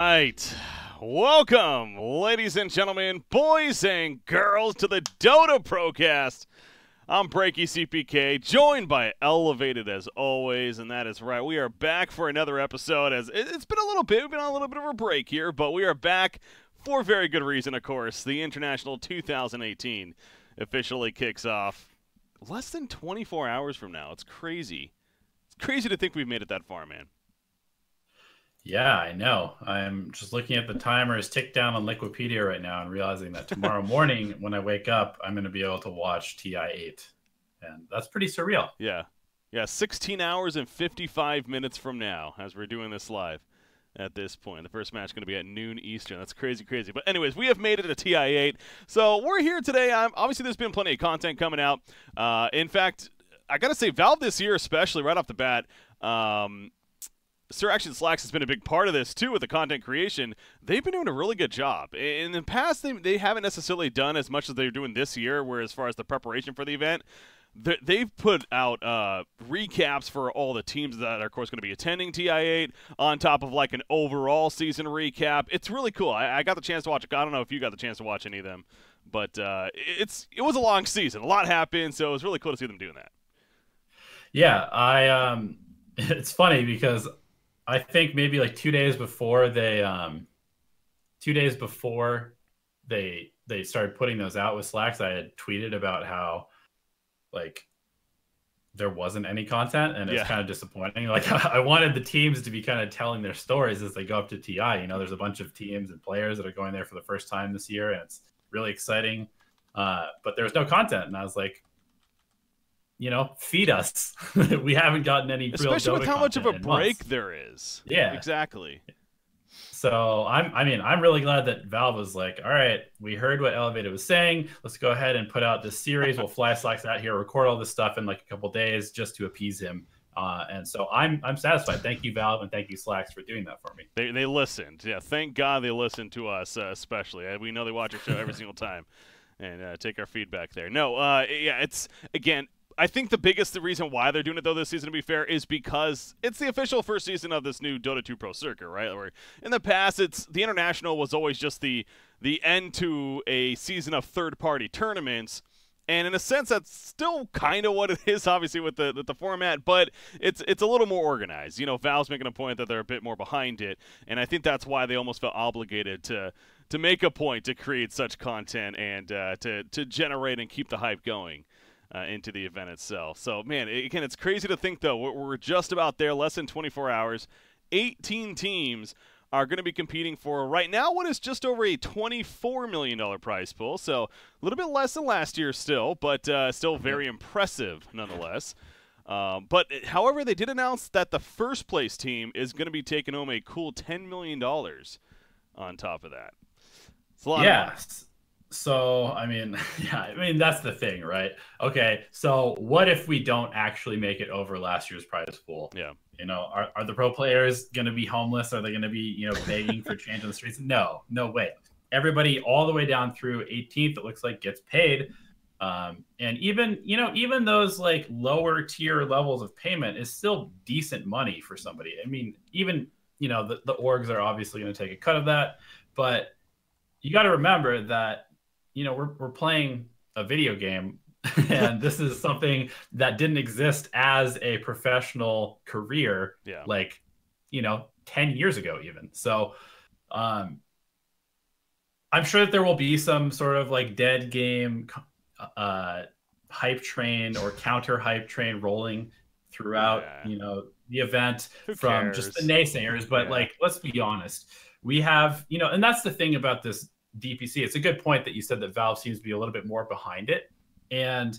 Right. Welcome, ladies and gentlemen, boys and girls, to the DotA Procast. I'm BreakyCPK, joined by Elevated as always, and that is right. We are back for another episode. As it's been a little bit, we've been on a little bit of a break here, but we are back for very good reason, of course. The International 2018 officially kicks off less than 24 hours from now. It's crazy. It's crazy to think we've made it that far, man. Yeah, I know. I'm just looking at the timers tick down on Wikipedia right now and realizing that tomorrow morning when I wake up, I'm going to be able to watch TI8. And that's pretty surreal. Yeah. Yeah, 16 hours and 55 minutes from now as we're doing this live at this point. The first match is going to be at noon Eastern. That's crazy, crazy. But anyways, we have made it to TI8. So we're here today. Obviously, there's been plenty of content coming out. In fact, I got to say, Valve this year, especially right off the bat, Sir Action Slacks has been a big part of this, too, with the content creation. They've been doing a really good job. In the past, they haven't necessarily done as much as they're doing this year, where as far as the preparation for the event, they've put out recaps for all the teams that are, of course, going to be attending TI8 on top of, like, an overall season recap. It's really cool. I got the chance to watch it. I don't know if you got the chance to watch any of them, but it was a long season. A lot happened, so it was really cool to see them doing that. Yeah, it's funny because I think maybe like 2 days before they started putting those out with Slacks, I had tweeted about how like there wasn't any content and it's kind of disappointing. Like I wanted the teams to be kind of telling their stories as they go up to TI. You know, there's a bunch of teams and players that are going there for the first time this year, and it's really exciting. But there was no content, and I was like, you know, feed us. We haven't gotten any real especially with how much of a break months. there is. Yeah, exactly. So I'm really glad that Valve was like, all right, we heard what Elevated was saying. Let's go ahead and put out this series. We'll fly Slacks out here, record all this stuff in like a couple days just to appease him. And so I'm satisfied. Thank you, Valve, and thank you, Slacks, for doing that for me. They listened. Yeah, thank God they listened to us, especially. We know they watch our show every single time and take our feedback there. No, yeah, it's, again, I think the reason why they're doing it, though, this season, to be fair, is because it's the official first season of this new Dota 2 Pro circuit, right? Where in the past, the International was always just the end to a season of third-party tournaments. And in a sense, that's still kind of what it is, obviously, with the format, but it's a little more organized. You know, Valve's making a point that they're a bit more behind it, and I think that's why they almost felt obligated to make a point to create such content and to generate and keep the hype going into the event itself. So, man, again, it's crazy to think, though, we're just about there, less than 24 hours. 18 teams are going to be competing for, right now, what is just over a $24 million prize pool. So, a little bit less than last year still, but still very impressive nonetheless. But, however, they did announce that the first place team is going to be taking home a cool $10 million on top of that. It's a lot of money. So, I mean, that's the thing, right? Okay, so what if we don't actually make it over last year's prize pool? Yeah. You know, are the pro players going to be homeless? Are they going to be, you know, begging for change on the streets? No way. Everybody all the way down through 18th, it looks like, gets paid. And even those like lower tier levels of payment is still decent money for somebody. I mean, even, you know, the orgs are obviously going to take a cut of that, but you got to remember that, you know, we're playing a video game, and this is something that didn't exist as a professional career, like, you know, 10 years ago even. So I'm sure that there will be some sort of like dead game hype train or counter hype train rolling throughout, you know, the event from just the naysayers. But like, let's be honest, we have, you know, and that's the thing about this DPC. It's a good point that you said that Valve seems to be a little bit more behind it. And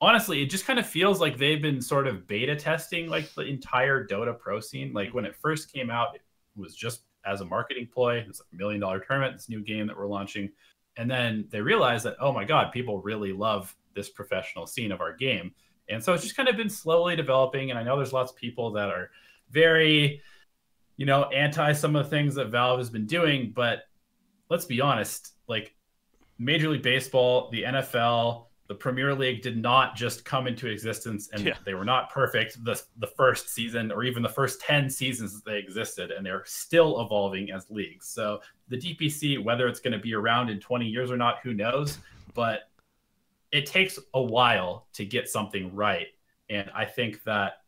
honestly, it just kind of feels like they've been sort of beta testing like the entire Dota Pro scene. Like when it first came out, it was just as a marketing ploy. It's a $1 million tournament, this new game that we're launching. And then they realized that, oh my God, people really love this professional scene of our game. And so it's just kind of been slowly developing. And I know there's lots of people that are very, you know, anti some of the things that Valve has been doing, but let's be honest, like Major League Baseball, the NFL, the Premier League did not just come into existence, and they were not perfect the first season or even the first 10 seasons that they existed, and they're still evolving as leagues. So the DPC, whether it's going to be around in 20 years or not, who knows? But it takes a while to get something right. And I think that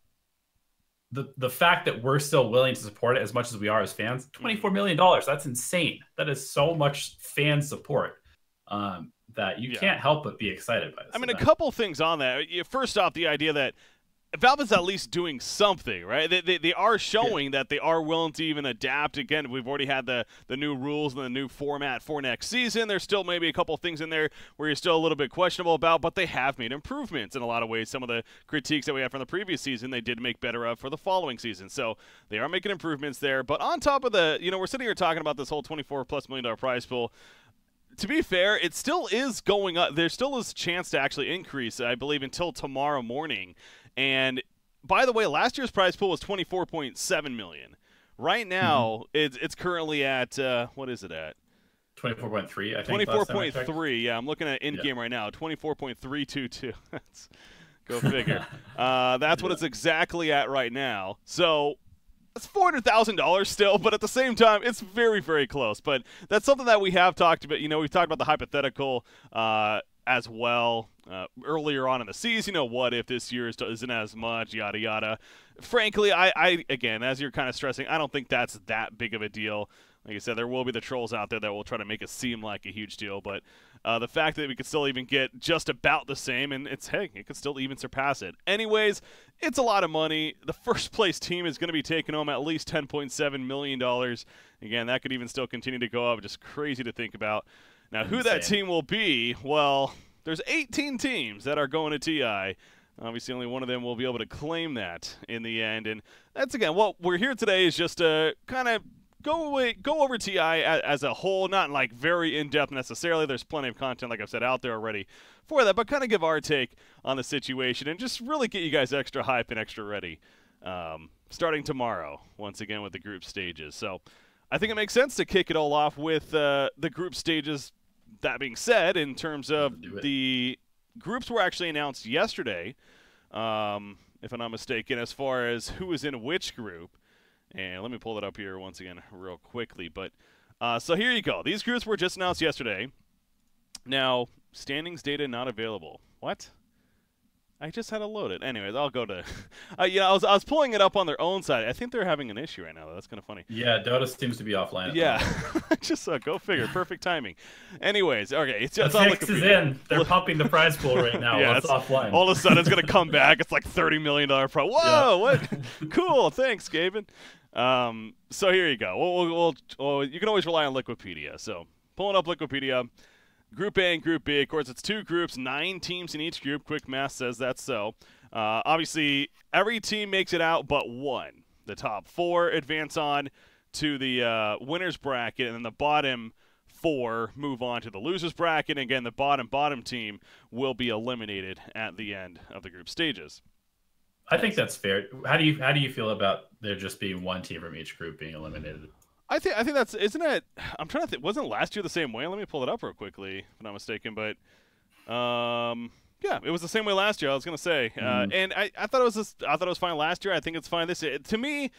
the fact that we're still willing to support it as much as we are as fans, $24 million, that's insane. That is so much fan support. That you can't help but be excited by this. I mean, a couple things on that. First off, the idea that Valve is at least doing something, right? They are showing that they are willing to even adapt. Again, we've already had the new rules and the new format for next season. There's still maybe a couple things in there where you're still a little bit questionable about, but they have made improvements in a lot of ways. Some of the critiques that we had from the previous season, they did make better of for the following season. So they are making improvements there. But on top of we're sitting here talking about this whole $24+ million prize pool. To be fair, it still is going up. There still is a chance to actually increase, I believe, until tomorrow morning. And by the way, last year's prize pool was $24.7 million. Right now, it's currently at what is it at? 24.3, I think. 24.3. Yeah, I'm looking at in-game right now. 24.322. Go figure. That's what it's exactly at right now. So it's $400,000 still, but at the same time, it's very, very close. But that's something that we have talked about. We've talked about the hypothetical as well earlier on in the season. What if this year isn't as much, yada, yada. Frankly, I again, as you're kind of stressing, I don't think that's that big of a deal. Like I said, there will be the trolls out there that will try to make it seem like a huge deal, but the fact that we could still even get just about the same, and it could still even surpass it. Anyways, it's a lot of money. The first place team is going to be taking home at least $10.7 million. Again, that could even still continue to go up. Just crazy to think about. Now, who that team will be, well, there's 18 teams that are going to TI. Obviously, only one of them will be able to claim that in the end. And that's, again, what we're here today is just to kind of go over TI as a whole, not like very in-depth necessarily. There's plenty of content, like I've said, out there already for that, but kind of give our take on the situation and just really get you guys extra hype and extra ready starting tomorrow, once again, with the group stages. So I think it makes sense to kick it all off with the group stages. That being said, in terms of the groups were actually announced yesterday, if I'm not mistaken, as far as who was in which group. And let me pull it up here once again real quickly. But so here you go. These groups were just announced yesterday. Now, standings data not available. What? I just had to load it. Anyways, I'll go to I was pulling it up on their own side. I think they're having an issue right now, though. That's kind of funny. Yeah, Dota seems to be offline. Yeah. Just go figure. Perfect timing. Anyways, okay. It's the fix is in. They're pumping the prize pool right now. Yeah, it's offline. All of a sudden, it's going to come back. It's like $30 million pro. Whoa, what? Cool. Thanks, Gaben. So here you go. Well, you can always rely on Liquipedia. So pulling up Liquipedia. Group A and Group B, of course, it's 2 groups, 9 teams in each group. Quick math says that's so. Obviously, every team makes it out but one. The top 4 advance on to the winner's bracket, and then the bottom 4 move on to the loser's bracket. And again, the bottom team will be eliminated at the end of the group stages. I think that's fair. How do you feel about there just being one team from each group being eliminated? I think that's, isn't it? I'm trying to think. Wasn't last year the same way? Let me pull it up real quickly, if I'm not mistaken. But yeah, it was the same way last year. I was gonna say, and I thought it was fine last year. I think it's fine this year. To me,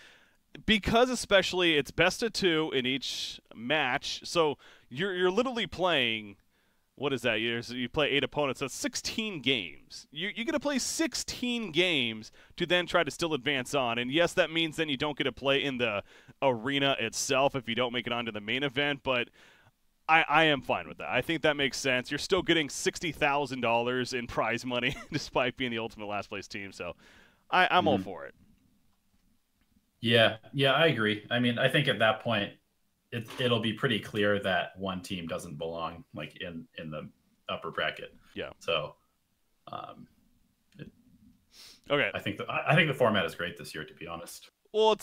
because especially it's best of 2 in each match, so you're literally playing. What is that? You play 8 opponents. That's 16 games. You get to play 16 games to then try to still advance on. And yes, that means then you don't get to play in the arena itself if you don't make it onto the main event. But I am fine with that. I think that makes sense. You're still getting $60,000 in prize money despite being the ultimate last place team. So I'm all for it. Yeah, I agree. I mean, I think at that point, it'll be pretty clear that one team doesn't belong like in the upper bracket. Yeah. So, okay. I think the format is great this year, to be honest. Well,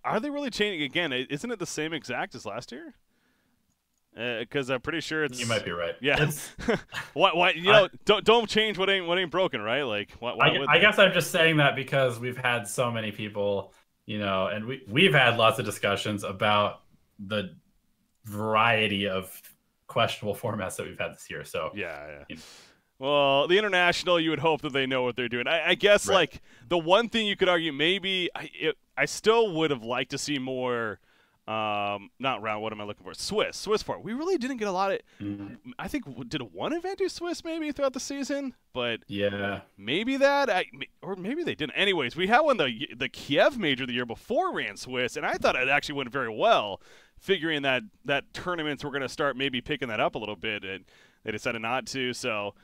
are they really changing again? Isn't it the same exact as last year? Because I'm pretty sure it's. You might be right. Yeah. Why? Don't change what ain't broken, right? Like, why I guess I'm just saying that because we've had so many people, and we've had lots of discussions about the variety of questionable formats that we've had this year. So yeah. Well, the international, you would hope that they know what they're doing. I guess, Right. like, the one thing you could argue, maybe I still would have liked to see more. Not round. What am I looking for? Swiss for it. We really didn't get a lot of. Mhm. I think did one event do Swiss maybe throughout the season, but Yeah. maybe that or maybe they didn't. Anyways, we had one the Kiev major the year before ran Swiss, and I thought it actually went very well, figuring that tournaments were going to start maybe picking that up a little bit, and they decided not to. So.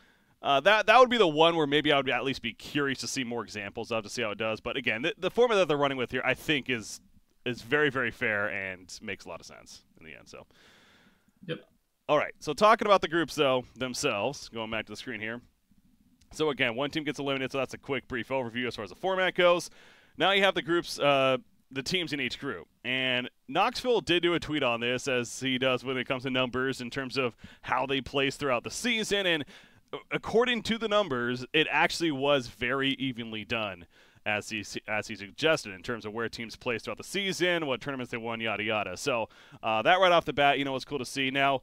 That would be the one where maybe I would at least be curious to see more examples of to see how it does. But again, the format that they're running with here, I think, is very, very fair and makes a lot of sense in the end. So, Yep. all right. So talking about the groups though themselves, going back to the screen here. So again, one team gets eliminated. So that's a quick, brief overview as far as the format goes. Now you have the groups, the teams in each group. And Knoxville did do a tweet on this, as he does when it comes to numbers in terms of how they place throughout the season. And according to the numbers, it actually was very evenly done, as he suggested, in terms of where teams placed throughout the season, what tournaments they won, yada yada. So that right off the bat, was cool to see. Now,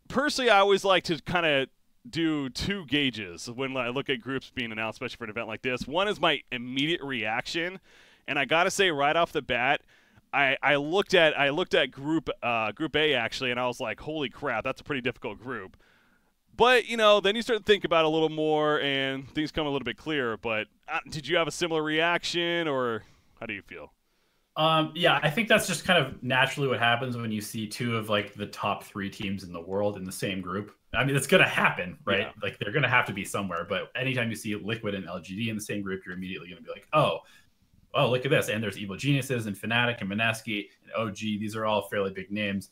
personally, I always like to kind of do two gauges when I look at groups being announced, especially for an event like this. One is my immediate reaction, and I gotta say right off the bat, I looked at group A actually, and I was like, holy crap, that's a pretty difficult group. But, then you start to think about it a little more, and things come a little bit clearer. But did you have a similar reaction, or how do you feel? Yeah, I think that's just kind of naturally what happens when you see two of like the top 3 teams in the world in the same group. I mean, it's going to happen, right? Yeah. Like they're going to have to be somewhere. But anytime you see Liquid and LGD in the same group, you're immediately going to be like, oh, look at this. And there's Evil Geniuses and Fnatic and Mineski and OG. These are all fairly big names.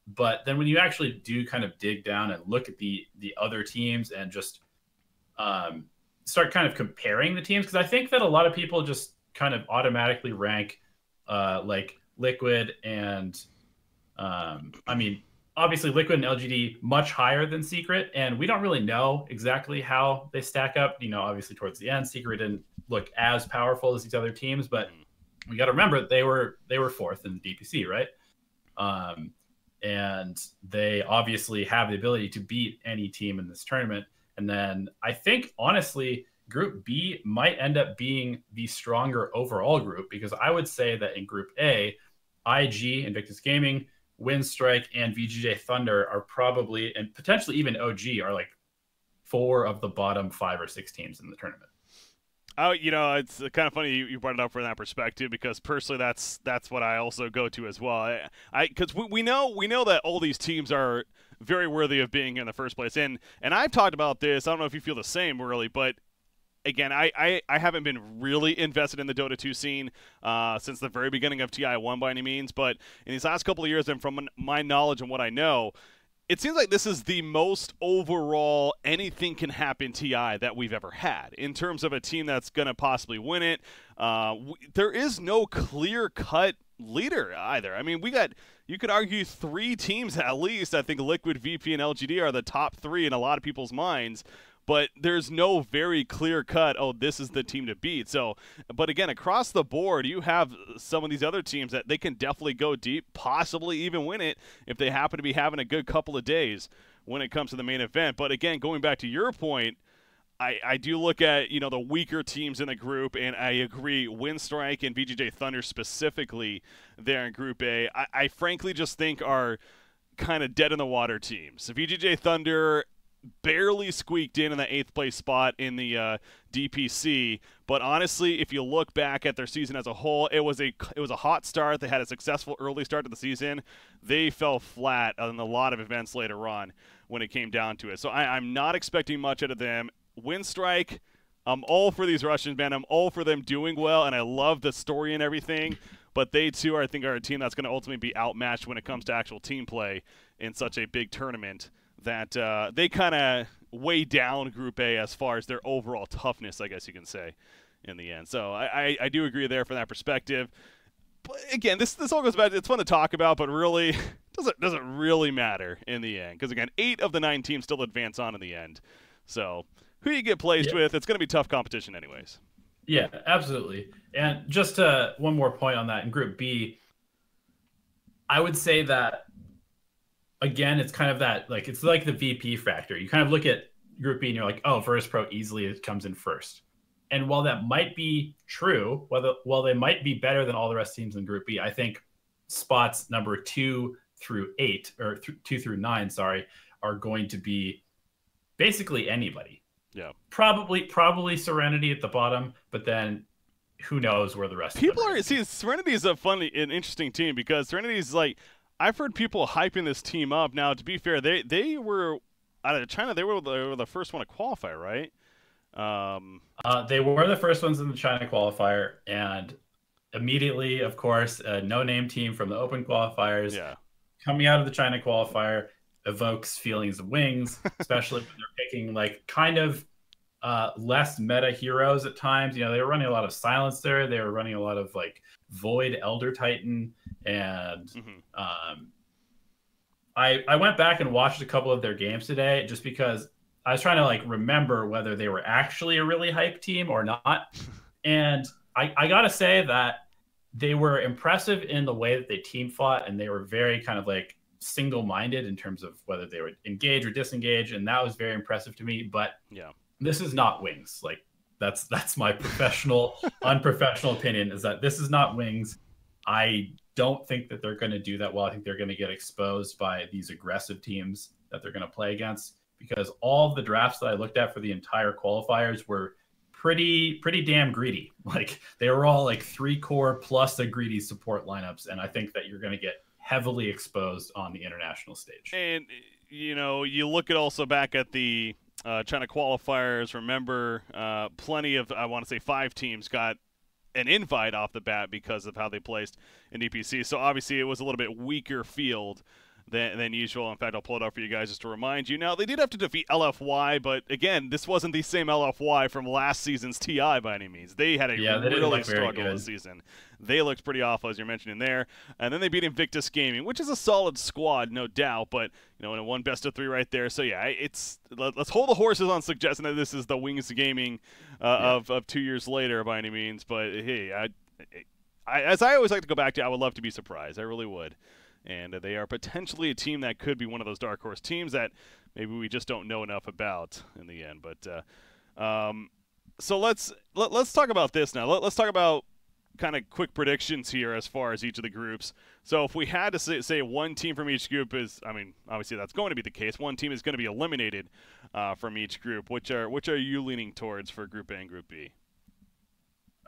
But then when you actually do kind of dig down and look at the other teams and just start kind of comparing the teams, because I think that a lot of people just kind of automatically rank like Liquid and I mean, obviously Liquid and LGD much higher than Secret, and we don't really know exactly how they stack up. Obviously towards the end, Secret didn't look as powerful as these other teams, but we got to remember that they were 4th in the DPC, right? And they obviously have the ability to beat any team in this tournament. And then I think, honestly, Group B might end up being the stronger overall group, because I would say that in Group A, IG, Invictus Gaming, Windstrike, and VGJ Thunder are probably, and potentially even OG, are like 4 of the bottom 5 or 6 teams in the tournament. Oh, it's kind of funny you brought it up from that perspective, because personally, that's what I also go to as well. Because we know that all these teams are very worthy of being in the first place, and I've talked about this. I don't know if you feel the same, really, but again, I haven't been really invested in the Dota 2 scene since the very beginning of TI8 by any means, but in these last couple of years, and from my knowledge and what I know, it seems like this is the most overall anything can happen TI that we've ever had in terms of a team that's going to possibly win it. There is no clear-cut leader either. I mean, you could argue 3 teams at least. I think Liquid, VP, and LGD are the top 3 in a lot of people's minds. But there's no very clear-cut, this is the team to beat. So, but again, across the board, you have some of these other teams that they can definitely go deep, possibly even win it if they happen to be having a good couple of days when it comes to the main event. But again, going back to your point, I do look at, the weaker teams in the group, and I agree, Windstrike and VGJ Thunder specifically there in Group A, I frankly just think are kind of dead-in-the-water teams. VGJ Thunder barely squeaked in the 8th place spot in the DPC, but honestly, if you look back at their season as a whole, it was a hot start. They had a successful early start to the season. They fell flat on a lot of events later on when it came down to it. So I'm not expecting much out of them. Windstrike, I'm all for these Russians, man. I'm all for them doing well, and I love the story and everything. But they too, I think, are a team that's going to ultimately be outmatched when it comes to actual team play in such a big tournament. That they kind of weigh down Group A as far as their overall toughness, I guess you can say, in the end. So I do agree there from that perspective. But again, this all goes back. It's fun to talk about, but really doesn't really matter in the end. Because again, 8 of the 9 teams still advance on in the end. So who you get placed with, it's going to be tough competition anyways. Yeah, absolutely. And just one more point on that. In Group B, I would say that, again, it's kind of that, like, it's like the VP factor. You kind of look at Group B and you're like, oh, Virtus Pro easily comes in first. And while that might be true, while they might be better than all the rest of teams in Group B, I think spots number 2 through 8 or 2 through 9, sorry, are going to be basically anybody. Yeah. Probably Serenity at the bottom, but then who knows where the rest people of them are. See, Serenity is an interesting team because Serenity is like, I've heard people hyping this team up. Now, to be fair, they were out of China. They were the first one to qualify, right? They were the first ones in the China qualifier, and immediately, of course, a no-name team from the Open qualifiers coming out of the China qualifier evokes feelings of wings, especially when they're picking like kind of less meta heroes at times. You know, they were running a lot of Silencer. They were running a lot of like Void Elder Titan, and I went back and watched a couple of their games today just because I was trying to like remember whether they were actually a really hype team or not. And I gotta say that they were impressive in the way that they team fought, and they were very kind of like single-minded in terms of whether they would engage or disengage, and that was very impressive to me. But this is not Wings. Like that's my professional unprofessional opinion, is that this is not Wings. I don't think that they're going to do that well. I think they're going to get exposed by these aggressive teams that they're going to play against, because all of the drafts that I looked at for the entire qualifiers were pretty damn greedy. Like they were all like 3 core plus a greedy support lineups, and I think that you're going to get heavily exposed on the international stage. And you know, you look at also back at the China qualifiers. Remember, plenty of, I want to say 5 teams got an invite off the bat because of how they placed in EPC. So obviously it was a little bit weaker field than usual. In fact, I'll pull it up for you guys just to remind you. Now, they did have to defeat LFY, but again, this wasn't the same LFY from last season's TI by any means. They had a really struggle this season. They looked pretty awful, as you're mentioning there. And then they beat Invictus Gaming, which is a solid squad, no doubt, but you know, in a 1 best-of-3 right there. So yeah, let's hold the horses on suggesting that this is the Wings Gaming of 2 years later by any means. But hey, as I always like to go back to, I would love to be surprised. I really would. And they are potentially a team that could be one of those dark horse teams that maybe we just don't know enough about in the end. But so let's talk about this now. Let's talk about kind of quick predictions here as far as each of the groups. So if we had to say one team from each group is, I mean, obviously that's going to be the case. One team is going to be eliminated from each group. Which are you leaning towards for Group A and Group B?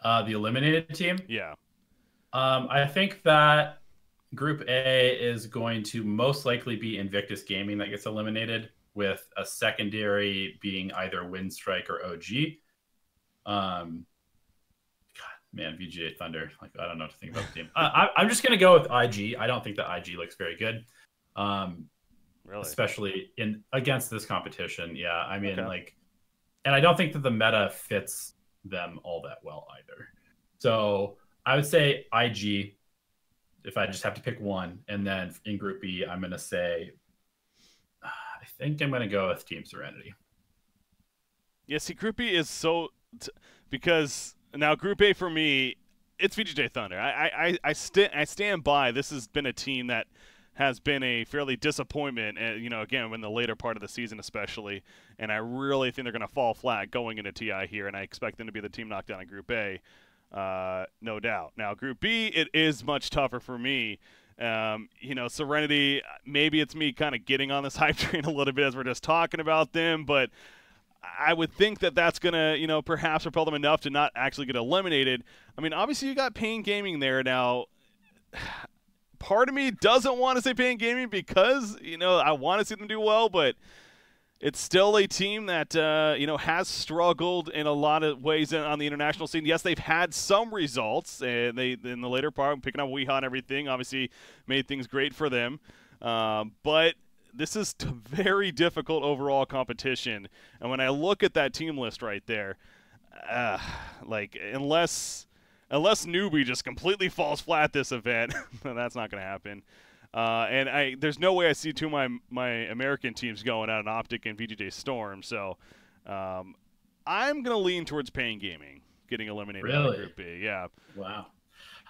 The eliminated team? Yeah. I think that Group A is going to most likely be Invictus Gaming that gets eliminated, with a secondary being either Windstrike or OG. God, man, VGA Thunder. Like, I don't know what to think about the team. I'm just going to go with IG. I don't think that IG looks very good, really, especially against this competition. Yeah, I mean, and I don't think that the meta fits them all that well either. So I would say IG, if I just have to pick one. And then in Group B, I'm going to say, I think I'm going to go with Team Serenity. Yeah, see, Group B is because now Group A for me, it's VGJ Thunder. I stand by. This has been a team that has been a fairly disappointment, you know, again, in the later part of the season especially, and I really think they're going to fall flat going into TI here, and I expect them to be the team knocked down in Group A. No doubt. Now, Group B, it is much tougher for me. You know, Serenity, maybe it's me kind of getting on this hype train a little bit as we're just talking about them, but I would think that that's going to, you know, perhaps propel them enough to not actually get eliminated. I mean, obviously you got Pain Gaming there. Now, part of me doesn't want to say Pain Gaming because, you know, I want to see them do well, but it's still a team that, you know, has struggled in a lot of ways on the international scene. Yes, they've had some results, and they, in the later part, picking up Weeha and everything, obviously made things great for them. But this is very difficult overall competition. And when I look at that team list right there, like, unless Newbie just completely falls flat this event, that's not going to happen. And there's no way I see two of my American teams going out, an Optic and VGJ Storm. So I'm going to lean towards Pain Gaming getting eliminated out of Group B. Yeah. Wow.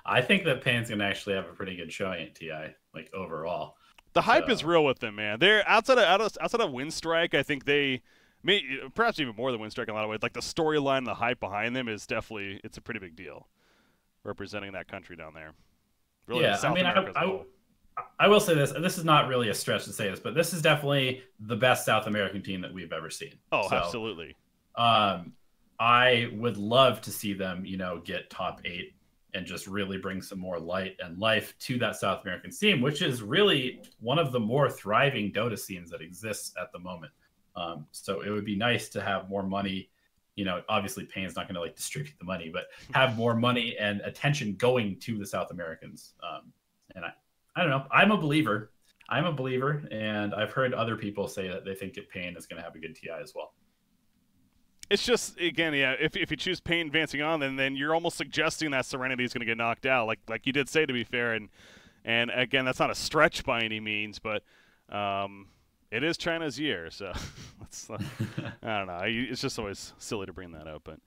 I think that Pain's going to actually have a pretty good showing at TI, like, overall. The hype is real with them, man. They're outside of Windstrike. I think they perhaps even more than win streak in a lot of ways. Like the storyline, the hype behind them is definitely it's a pretty big deal, representing that country down there. Really, Yeah, South America as a whole. I will say this, and this is not really a stretch to say this, but this is definitely the best South American team that we've ever seen. Oh, so, absolutely. I would love to see them, get top 8 and just really bring some more light and life to that South American scene, which is really one of the more thriving Dota scenes that exists at the moment. So it would be nice to have more money. Obviously Payne's not going to distribute the money, but have more money and attention going to the South Americans. And I don't know. I'm a believer, and I've heard other people say that they think that Payne is going to have a good TI as well. It's just, again, yeah, if you choose Payne advancing on, then you're almost suggesting that Serenity is going to get knocked out, like you did say, to be fair. And again, that's not a stretch by any means, but it is China's year, so I don't know. It's just always silly to bring that up, but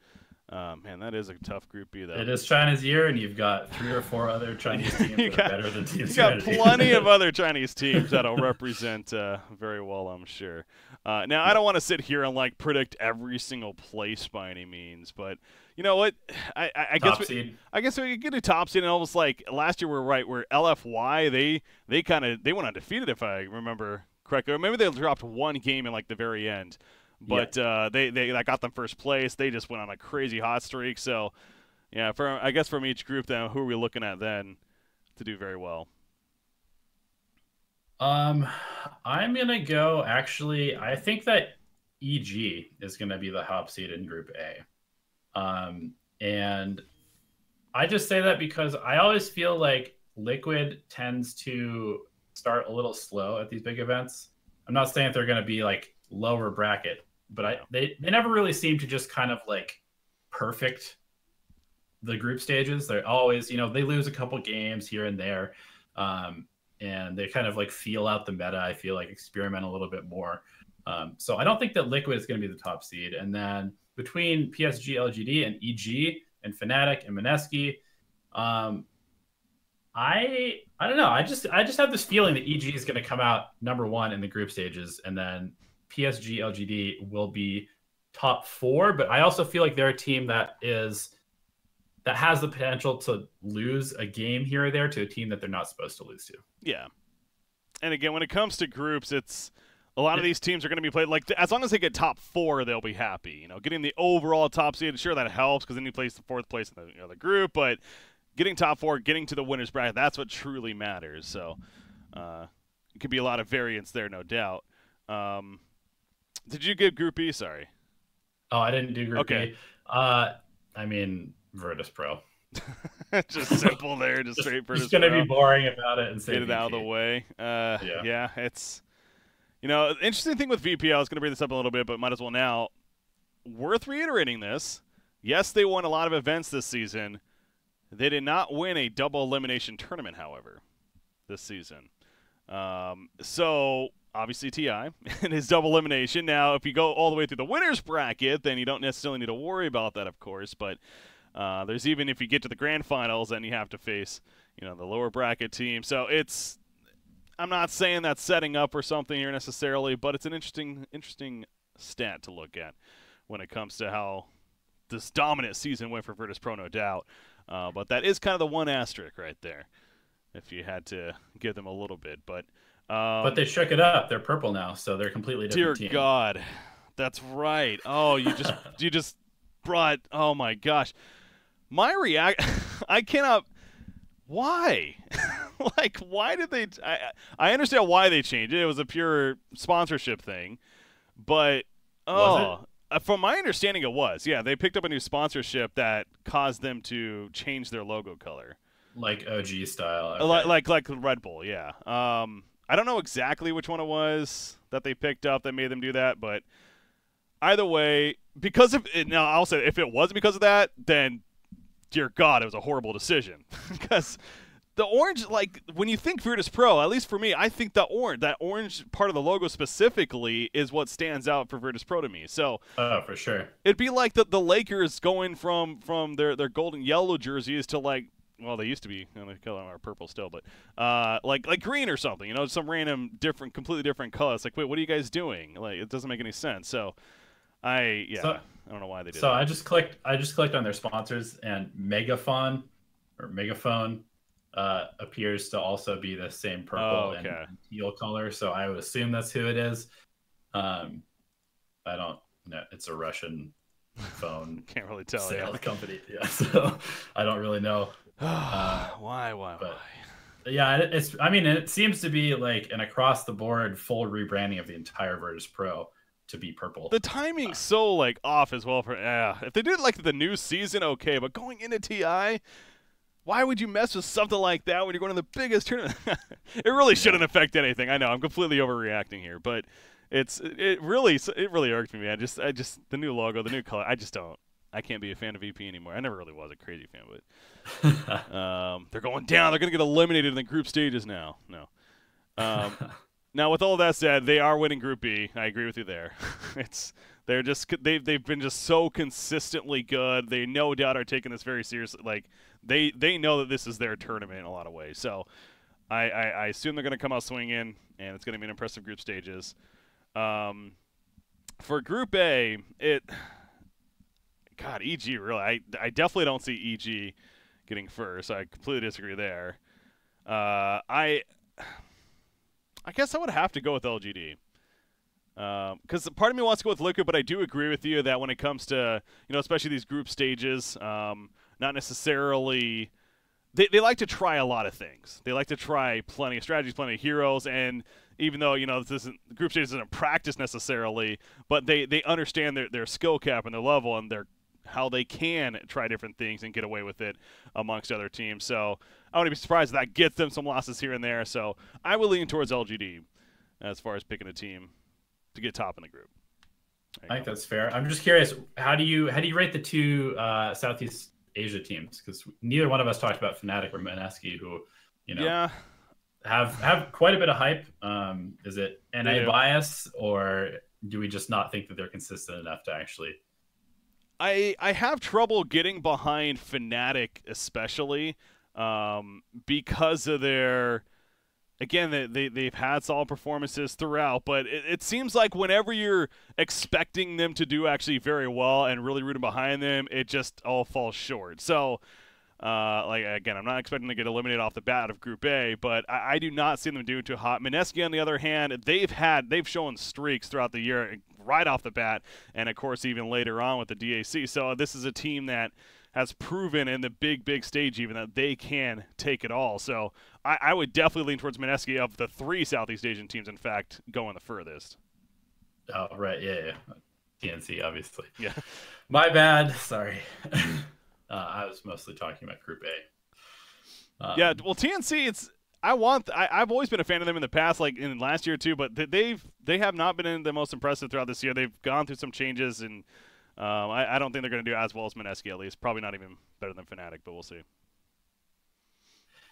man, that is a tough Group B, though. It is China's year, and you've got 3 or 4 other Chinese teams that are better than Team Serenity. You got plenty of other Chinese teams that'll represent very well, I'm sure. Now, I don't want to sit here and predict every single place by any means, but you know what? I guess we could get a top seed, and almost like last year we're right, where LFY they went undefeated, if I remember correctly, or maybe they dropped one game in the very end. But they got them first place. They just went on a crazy hot streak. So, yeah, I guess from each group, then, who are we looking at then to do very well? I'm gonna go. Actually, I think that EG is gonna be the top seed in Group A. And I just say that because I always feel like Liquid tends to start a little slow at these big events. I'm not saying they're gonna be lower bracket, but they never really seem to just kind of perfect the group stages. They're always, they lose a couple games here and there, and they kind of feel out the meta. I feel experiment a little bit more. So I don't think that Liquid is going to be the top seed. And then between PSG, LGD, and EG, and Fnatic, and Mineski, I don't know. I just have this feeling that EG is going to come out number 1 in the group stages, and then PSG, LGD will be top 4. But I also feel like they're a team that has the potential to lose a game here or there to a team that they're not supposed to lose to. Yeah. And again, when it comes to groups, it's a lot of these teams are going to be played as long as they get top 4, they'll be happy. Getting the overall top seed, sure, that helps because then you place the 4th place in the group, but getting top 4, getting to the winner's bracket, that's what truly matters. So it could be a lot of variance there, no doubt. Did you get Group B? Sorry. Oh, I didn't do Group B. I mean, Virtus Pro. Just simple there, just straight Virtus Pro. Just going to be boring about it and say get it out of the way. Yeah, it's interesting thing with VP. I was going to bring this up a little bit, but might as well now. Worth reiterating this. Yes, they won a lot of events this season. They did not win a double elimination tournament, however, this season. So obviously TI and his double elimination. Now, if you go all the way through the winner's bracket, then you don't necessarily need to worry about that, of course. But there's even if you get to the grand finals, then you have to face the lower bracket team. So I'm not saying that's setting up or something here necessarily, but it's an interesting stat to look at when it comes to how this dominant season went for Virtus Pro, no doubt. But that is kind of the one asterisk right there, if you had to give them a little bit. But they shook it up. They're purple now, so they're completely different team. Dear God, that's right. Oh, you just brought. Oh my gosh, my I cannot. Why? Why did they? I understand why they changed it. It was a pure sponsorship thing, but from my understanding, it was. Yeah, they picked up a new sponsorship that caused them to change their logo color, like OG style, okay. like Red Bull. Yeah. I don't know exactly which one it was that they picked up that made them do that, but either way, because of it, now I'll say if it was because of that, then dear God, it was a horrible decision. Because the orange, when you think Virtus Pro, at least for me, I think that orange part of the logo specifically is what stands out for Virtus Pro to me. So, for sure, it'd be like the Lakers going from their golden yellow jerseys to well, they used to be, they call them our purple still, but like green or something, some random completely different color. It's wait, what are you guys doing? It doesn't make any sense. So, So I don't know why they did so that. I just clicked on their sponsors, and Megaphone appears to also be the same Oh, purple okay. and teal color. So I would assume that's who it is. Um, I don't know. It's a Russian phone Can't really tell. sales company. Yeah, so I don't really know. Why? But yeah, I mean, it seems to be like an across the board full rebranding of the entire Virtus Pro to be purple. The timing's so like off as well for if they did like the new season, okay, but going into TI, why would you mess with something like that when you're going to the biggest tournament? It really shouldn't affect anything. I know I'm completely overreacting here, but it really irked me, man. I just the new logo, the new color. I can't be a fan of VP anymore. I never really was a crazy fan, but they're going down. They're going to get eliminated in the group stages now. No. Now, with all that said, they are winning Group B. I agree with you there. They've been just so consistently good. They no doubt are taking this very seriously. Like they know that this is their tournament in a lot of ways. So I assume they're going to come out swinging, and it's going to be an impressive group stages. For Group A, EG really. I definitely don't see EG getting first. I completely disagree there. I guess I would have to go with LGD. Because part of me wants to go with Liquid, but I do agree with you that when it comes to, especially these group stages, not necessarily... They like to try a lot of things. They like to try plenty of strategies, plenty of heroes, and even though, the group stage isn't practice necessarily, but they understand their skill cap and their level and how they can try different things and get away with it amongst other teams. So I wouldn't be surprised if that gets them some losses here and there. So I would lean towards LGD as far as picking a team to get top in the group. I think that's fair. I'm just curious, how do you rate the two Southeast Asia teams? Because neither one of us talked about Fnatic or Mineski, who have quite a bit of hype. Is it NA bias, or do we just not think that they're consistent enough to actually? I have trouble getting behind Fnatic, especially because of their. Again, they've had solid performances throughout, but it seems like whenever you're expecting them to do actually very well and really rooting behind them, it just all falls short. So, again, I'm not expecting to get eliminated off the bat of Group A, but I do not see them doing too hot. Mineski, on the other hand, they've shown streaks throughout the year right off the bat, and of course even later on with the DAC. So this is a team that has proven in the big stage even that they can take it all. So I would definitely lean towards Mineski of the three Southeast Asian teams, in fact, going the furthest. Oh, right. Yeah. TNC, obviously. Yeah. My bad. Sorry. I was mostly talking about Group A. Yeah, well, TNC, I've always been a fan of them in the past, like in last year too, but they have not been the most impressive throughout this year. They've gone through some changes, and I don't think they're going to do as well as Mineski, at least. Probably not even better than Fnatic, but we'll see.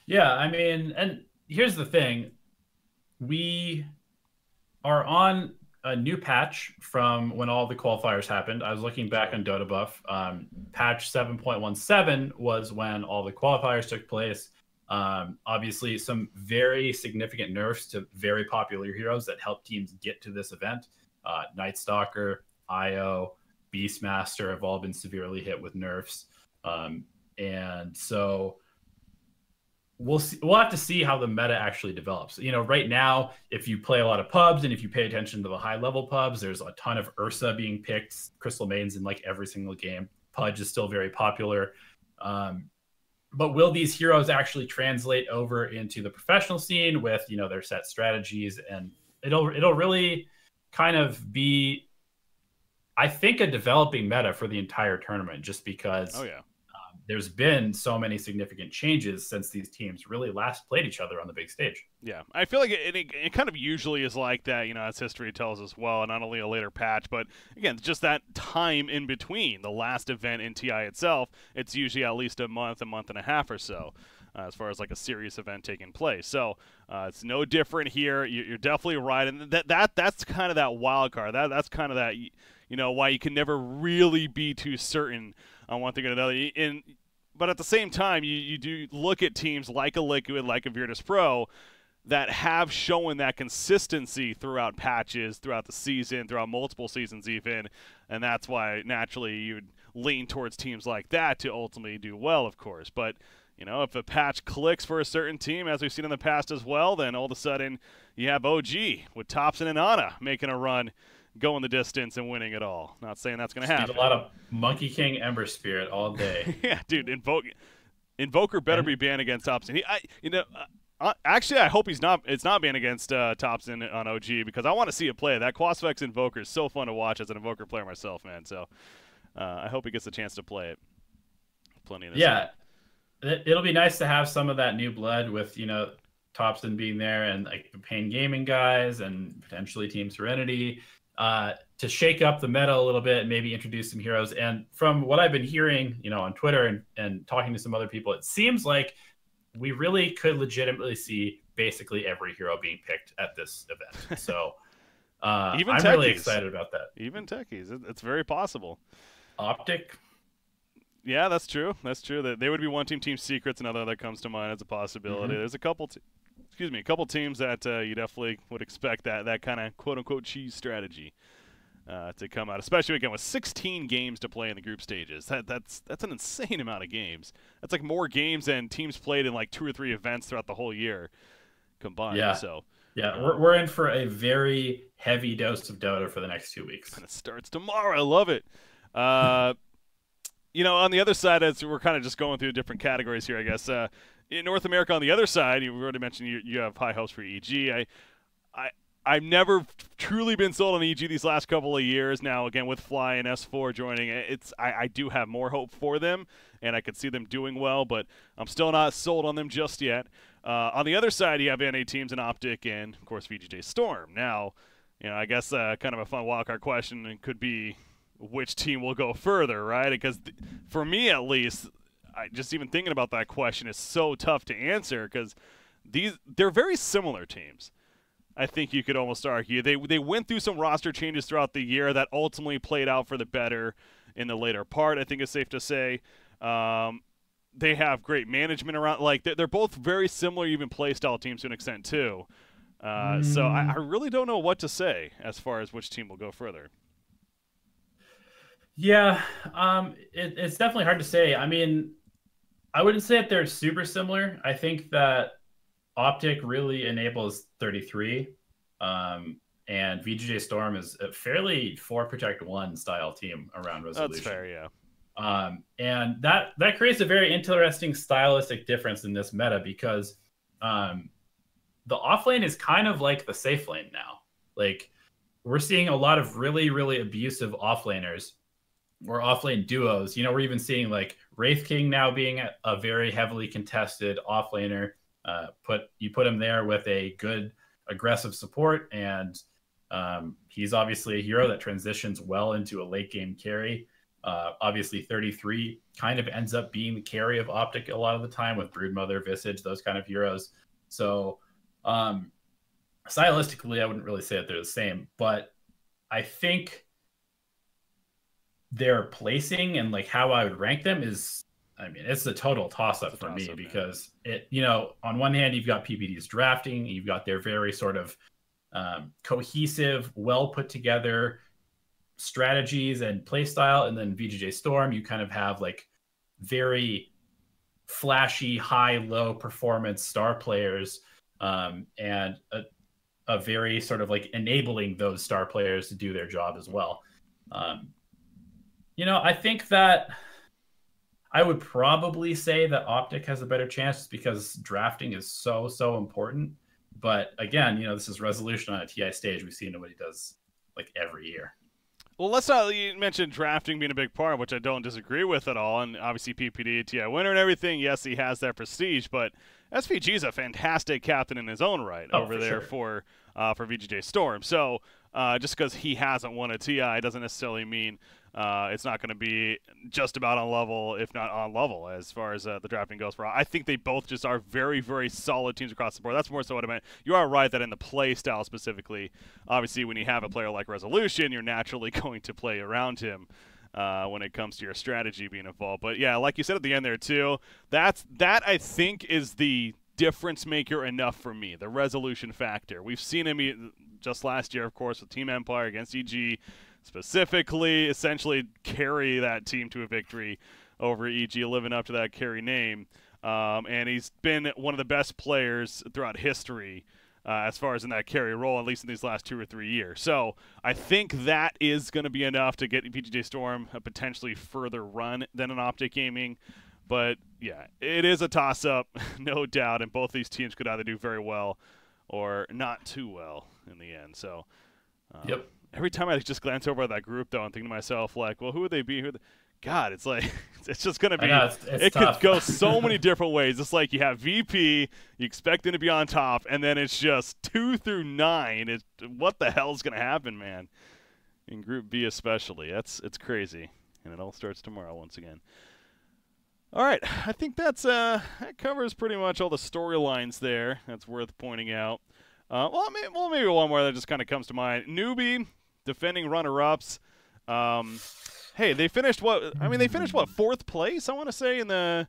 Yeah, I mean, and here's the thing. We are on a new patch from when all the qualifiers happened. I was looking back on Dota Buff. Patch 7.17 was when all the qualifiers took place. Obviously, some very significant nerfs to very popular heroes that helped teams get to this event. Night Stalker, IO, Beastmaster have all been severely hit with nerfs. And so we'll have to see how the meta actually develops. Right now, if you play a lot of pubs and if you pay attention to the high level pubs, there's a ton of Ursa being picked, Crystal Maidens in like every single game. Pudge is still very popular. But will these heroes actually translate over into the professional scene with, their set strategies? And it'll really kind of be, I think, a developing meta for the entire tournament, just because there's been so many significant changes since these teams really last played each other on the big stage. Yeah, I feel like it kind of usually is like that, as history tells us well, and not only a later patch, but again, just that time in between the last event in TI itself. It's usually at least a month and a half or so, as far as like a serious event taking place. So it's no different here. You're definitely right, and that's kind of that wild card. That's kind of that, why you can never really be too certain on one thing or another. But at the same time, you do look at teams like a Liquid, like a Virtus Pro, that have shown that consistency throughout patches, throughout the season, throughout multiple seasons even, and that's why naturally you'd lean towards teams like that to ultimately do well, of course. But if a patch clicks for a certain team, as we've seen in the past as well, then all of a sudden you have OG with Thompson and Ana making a run, going the distance and winning it all. Not saying that's going to happen. A lot of Monkey King Ember Spirit all day. Yeah, dude, Invoker better be banned against Thompson. Actually, I hope it's not banned against Thompson on OG, because I want to see it play. That Quasfex Invoker is so fun to watch as an Invoker player myself, man. So I hope he gets a chance to play it. Plenty of this. Yeah, it'll be nice to have some of that new blood with Thompson being there, and like the Pain Gaming guys and potentially Team Serenity to shake up the meta a little bit and maybe introduce some heroes. And from what I've been hearing, on Twitter and talking to some other people, it seems like we really could legitimately see basically every hero being picked at this event. So I'm really excited about that. Even techies, it's very possible. Optic. Yeah, that's true. That's true. That they would be one team secrets. Another that comes to mind as a possibility. There's a couple teams that you definitely would expect that kind of quote unquote cheese strategy to come out, especially again with 16 games to play in the group stages. That's an insane amount of games. That's like more games than teams played in like 2 or 3 events throughout the whole year combined. Yeah. So yeah, we're in for a very heavy dose of Dota for the next 2 weeks. And it starts tomorrow. I love it. On the other side, as we're kind of just going through different categories here, I guess. In North America, on the other side, you already mentioned you have high hopes for EG. I've never truly been sold on EG these last couple of years. Now, again, with Fly and S4 joining, I do have more hope for them, and I could see them doing well, but I'm still not sold on them just yet. On the other side, you have NA teams in Optic and, of course, VGJ Storm. Now, I guess kind of a fun wildcard question could be which team will go further, right? Because for me, at least, just even thinking about that question is so tough to answer, because they're very similar teams. I think you could almost argue they went through some roster changes throughout the year that ultimately played out for the better in the later part. I think it's safe to say they have great management around. Like they're both very similar, even play style teams to an extent too. So I really don't know what to say as far as which team will go further. Yeah, it's definitely hard to say. I mean, I wouldn't say that they're super similar. I think that Optic really enables 33, and VGJ Storm is a fairly 4-protect-1 style team around Resolution. That's fair, yeah. And that creates a very interesting stylistic difference in this meta, because the offlane is kind of like the safe lane now. Like, we're seeing a lot of really, really abusive offlaners or offlane duos. We're even seeing like Wraith King now being a very heavily contested offlaner. You put him there with a good aggressive support, and he's obviously a hero that transitions well into a late game carry. Obviously 33 kind of ends up being the carry of Optic a lot of the time with Broodmother, Visage, those kind of heroes. So stylistically, I wouldn't really say that they're the same, but I think their placing and like how I would rank them is, I mean, it's a total toss-up for me, because on one hand, you've got PPD's drafting, you've got their very sort of cohesive, well put together strategies and play style, and then VGJ Storm, you kind of have like very flashy, high-low performance star players, and a very sort of like enabling those star players to do their job as well. I think that I would probably say that Optic has a better chance, because drafting is so important. But again, this is Resolution on a TI stage. We see nobody does like every year. Well, let's not. You mentioned drafting being a big part, which I don't disagree with at all. And obviously, PPD, TI winner, and everything. Yes, he has that prestige, but SVG is a fantastic captain in his own right over there for VGJ Storm. So just because he hasn't won a TI doesn't necessarily mean it's not going to be just about on level, if not on level, as far as the drafting goes. I think they both just are very, very solid teams across the board. That's more so what I meant. You are right that in the play style specifically, obviously when you have a player like Resolution, you're naturally going to play around him when it comes to your strategy being involved. But yeah, like you said at the end there too, that I think is the difference maker enough for me, the resolution factor. We've seen him just last year, of course, with Team Empire against EG, specifically, essentially carry that team to a victory over EG, living up to that carry name. And he's been one of the best players throughout history as far as in that carry role, at least in these last 2 or 3 years. So I think that is going to be enough to get PGJ Storm a potentially further run than an Optic Gaming. But, yeah, it is a toss-up, no doubt, and both these teams could either do very well or not too well in the end. So yep. Every time I just glance over at that group, though, I'm thinking to myself, like, well, who would they be? God, it's like it's just going to be – it tough. could go so many different ways. It's like you have VP, you expect them to be on top, and then it's just 2 through 9. What the hell is going to happen, man? In Group B especially. It's crazy, and it all starts tomorrow once again. All right, I think that covers pretty much all the storylines there. That's worth pointing out. Maybe one more that just kind of comes to mind. Newbie, defending runner-ups. Hey, they finished what? I mean, they finished what, 4th place? I want to say in the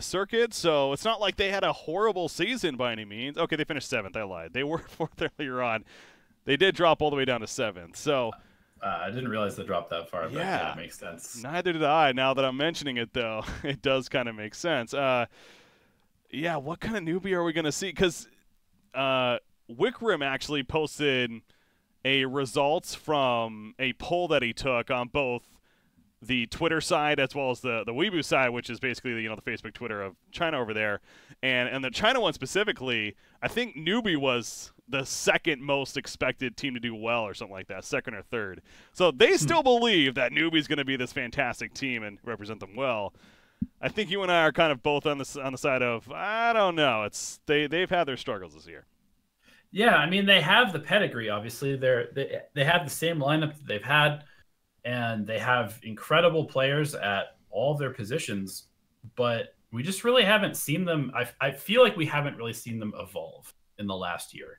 circuit. So it's not like they had a horrible season by any means. Okay, they finished 7th. I lied. They were 4th earlier on. They did drop all the way down to 7th. So. I didn't realize they dropped that far, but yeah, it makes sense. Neither did I. Now that I'm mentioning it, though, it does kind of make sense. Yeah, what kind of Newbie are we going to see? Because Wickrim actually posted a results from a poll that he took on both the Twitter side as well as the Weibo side, which is basically the Facebook, Twitter of China over there. And the China one specifically, I think Newbie was the 2nd most expected team to do well or something like that, 2nd or 3rd. So they still believe that Newbie's going to be this fantastic team and represent them well. I think you and I are kind of both on the side of, I don't know. They've had their struggles this year. Yeah, I mean, they have the pedigree, obviously. They have the same lineup that they've had, and they have incredible players at all their positions, but we just really haven't seen them. I feel like we haven't really seen them evolve in the last year.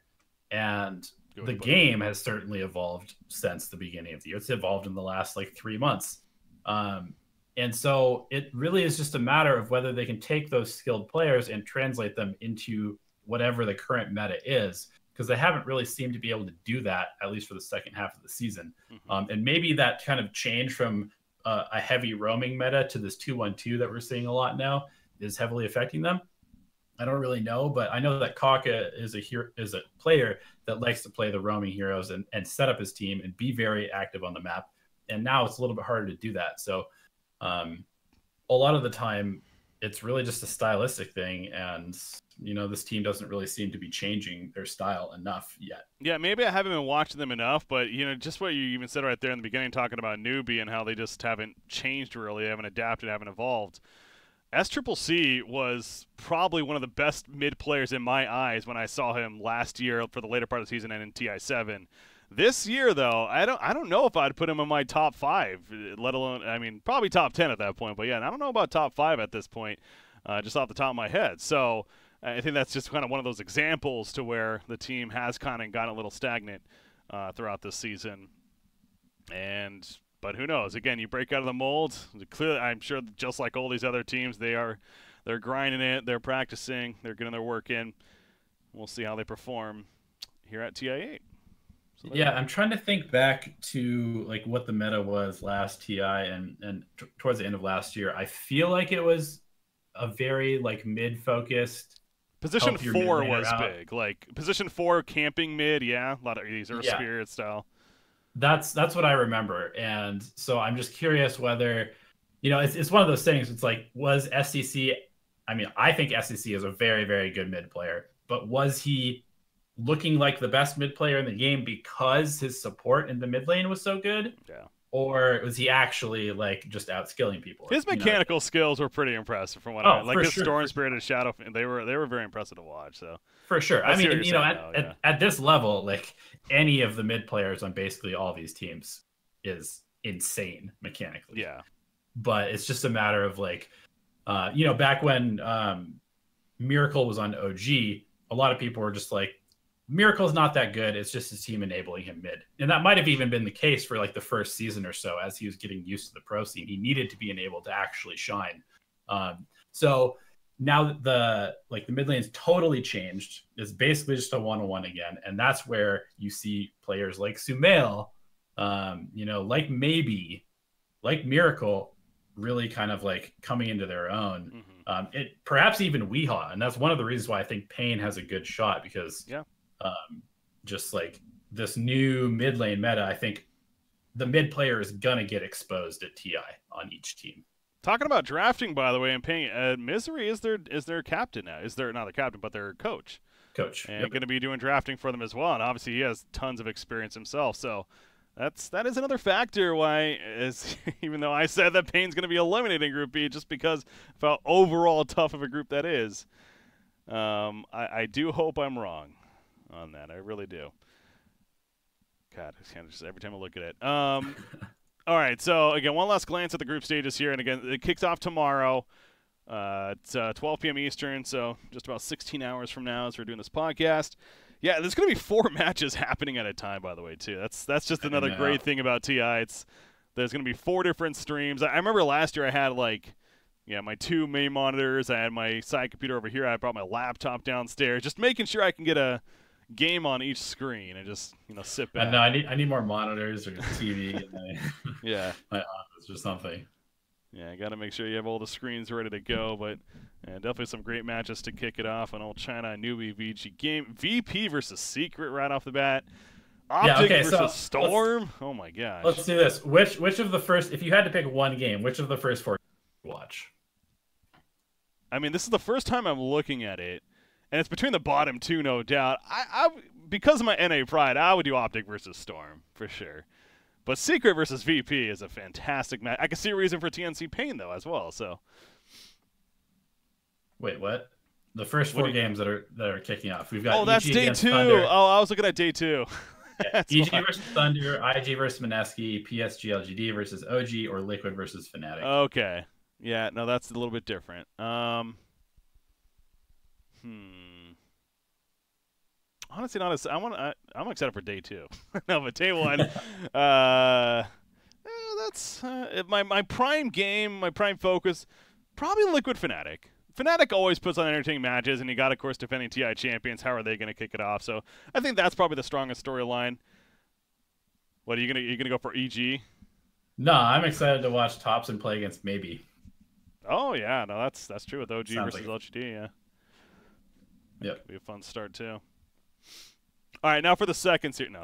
And the game has certainly evolved since the beginning of the year. It's evolved in the last 3 months. And so it really is just a matter of whether they can take those skilled players and translate them into whatever the current meta is, because they haven't really seemed to be able to do that, at least for the second half of the season. And maybe that kind of change from a heavy roaming meta to this 2-1-2 that we're seeing a lot now is heavily affecting them. I don't really know, but I know that Kaka is a player that likes to play the roaming heroes and set up his team and be very active on the map. And now it's a little bit harder to do that. So a lot of the time, it's really just a stylistic thing. And, this team doesn't really seem to be changing their style enough yet. Yeah, maybe I haven't been watching them enough, but, just what you even said right there in the beginning, talking about Newbie and how they just haven't changed really, haven't adapted, haven't evolved. SCCC was probably one of the best mid players in my eyes when I saw him last year for the later part of the season and in TI7. This year, though, I don't know if I'd put him in my top 5, let alone, probably top 10 at that point. But, yeah, I don't know about top 5 at this point, just off the top of my head. So I think that's just kind of one of those examples to where the team has kind of gotten a little stagnant throughout this season. But who knows? Again, you break out of the mold. Clearly, I'm sure just like all these other teams, they're grinding it. They're practicing. They're getting their work in. We'll see how they perform here at TI8. So yeah, I'm trying to think back to what the meta was last TI and towards the end of last year. I feel like it was a very mid-focused. Position 4 was big. Position 4 camping mid. Yeah, a lot of these Earth Spirit style. That's what I remember. And so I'm just curious whether, it's one of those things. It's was SCC, I think SCC is a very, very good mid player, but was he looking like the best mid player in the game because his support in the mid lane was so good? Yeah. Or was he actually just outskilling people? His mechanical skills were pretty impressive from what his Storm Spirit and Shadow, they were very impressive to watch. So for sure. At this level, any of the mid players on basically all these teams is insane mechanically. Yeah. But it's just a matter of back when Miracle was on OG, a lot of people were just Miracle's not that good. It's just his team enabling him mid. And that might have even been the case for the first season or so as he was getting used to the pro scene. He needed to be enabled to actually shine. So now the mid lane's totally changed. It's basically just a 1-on-1 again, and that's where you see players like Sumail, like Maybe, like Miracle, really kind of like coming into their own. It perhaps even Weehaw, and that's one of the reasons why I think Pain has a good shot, because just like this new mid lane meta, I think the mid player is gonna get exposed at TI on each team. Talking about drafting, by the way, and Pain, Misery is their captain now. Is their not the captain, but their coach. And going to be doing drafting for them as well. And obviously, he has tons of experience himself. So that is another factor why, even though I said that Pain's going to be eliminating Group B, just because of how overall tough of a group that is. I do hope I'm wrong on that. I really do. God, just every time I look at it. All right, so again, one last glance at the group stages here, and again, it kicks off tomorrow. It's 12 p.m. Eastern, so just about 16 hours from now as we're doing this podcast. Yeah, there's going to be 4 matches happening at a time, by the way, too. That's just another great thing about TI. There's going to be 4 different streams. I remember last year I had, my 2 main monitors. I had my side computer over here. I brought my laptop downstairs, just making sure I can get a game on each screen and just sit back. No, I need more monitors or TV in my office or something. Yeah, I got to make sure you have all the screens ready to go, but definitely some great matches to kick it off. An old China Newbie VG game, VP versus Secret right off the bat. Optic versus Storm. Oh my gosh. Let's do this. Which of the first, if you had to pick one game, which of the first 4 you watch? I mean, this is the first time I'm looking at it. And it's between the bottom 2, no doubt. I because of my NA pride, I would do Optic versus Storm for sure. But Secret versus VP is a fantastic match. I can see a reason for TNC Pain though as well. So, wait, what? The first 4 games that are kicking off. We've got that's day 2. Thunder. Oh, I was looking at day 2. EG versus Thunder, IG versus Mineski, PSG LGD versus OG, or Liquid versus Fnatic. Okay, yeah, no, that's a little bit different. Honestly, I'm excited for day 2. No, but day 1, that's my prime game, my prime focus, probably Liquid Fnatic. Fnatic always puts on entertaining matches, and you got, of course, defending TI champions. How are they going to kick it off? So I think that's probably the strongest storyline. What are you gonna go for EG? No, I'm excited to watch Thompson play against Maybe. Oh yeah, no, that's true with OG versus LGD. Yeah. Yep. Be a fun start too. All right, now for the second series. No,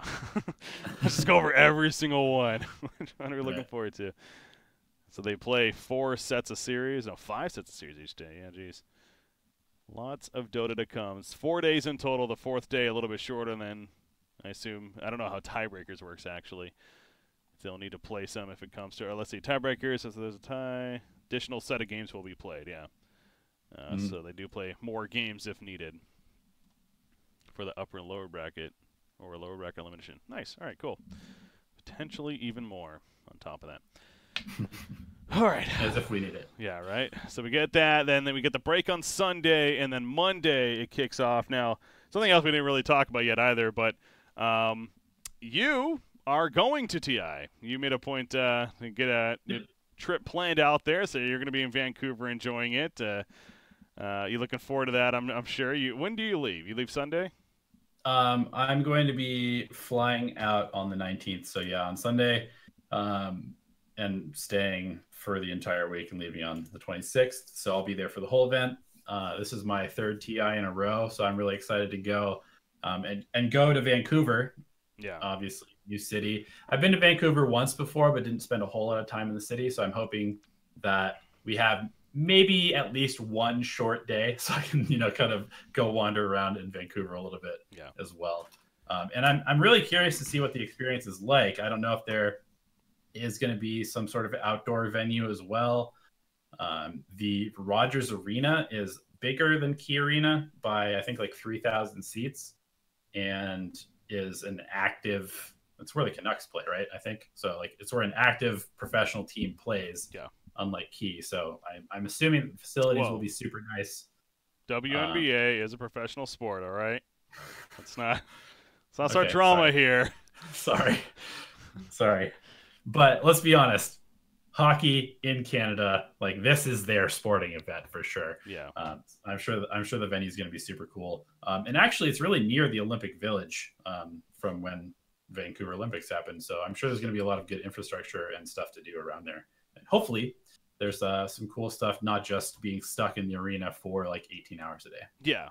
let's just go over every single one. Which one are we looking forward to? So they play 4 sets of series. No, 5 sets of series each day. Yeah, geez. Lots of Dota to come. It's 4 days in total. The 4th day a little bit shorter, and then I assume, I don't know how tiebreakers works actually. They'll need to play some if it comes to, let's see, tiebreakers. So there's a tie. Additional set of games will be played, yeah. So they do play more games if needed for the upper and lower bracket or lower bracket elimination. Nice. All right, cool. Potentially even more on top of that. All right. As if we need it. Yeah, right. So we get that. Then we get the break on Sunday, and then Monday it kicks off. Now, something else we didn't really talk about yet either, but you are going to TI. You made a point to get a trip planned out there, so you're going to be in Vancouver enjoying it. You looking forward to that, I'm sure. When do you leave? You leave Sunday? I'm going to be flying out on the 19th. So, yeah, on Sunday, and staying for the entire week and leaving on the 26th. So I'll be there for the whole event. This is my 3rd TI in a row, so I'm really excited to go and go to Vancouver. Yeah, obviously, new city. I've been to Vancouver once before, but didn't spend a whole lot of time in the city. So I'm hoping that we have maybe at least one short day, so I can kind of go wander around in Vancouver a little bit as well. And I'm really curious to see what the experience is like. I don't know if there is going to be some sort of outdoor venue as well. The Rogers Arena is bigger than Key Arena by, I think, like 3,000 seats, and is an active, it's where the Canucks play, right? I think so. Like, it's where an active professional team plays. Yeah. Unlike Key. So I'm assuming the facilities will be super nice. WNBA is a professional sport, all right? Let's not start drama here. Sorry. But let's be honest. hockey in Canada, like this is their sporting event for sure. Yeah. I'm sure the venue is going to be super cool. And actually, it's really near the Olympic Village from when Vancouver Olympics happened. So I'm sure there's going to be a lot of good infrastructure and stuff to do around there. And hopefully, there's some cool stuff, not just being stuck in the arena for like 18 hours a day. Yeah.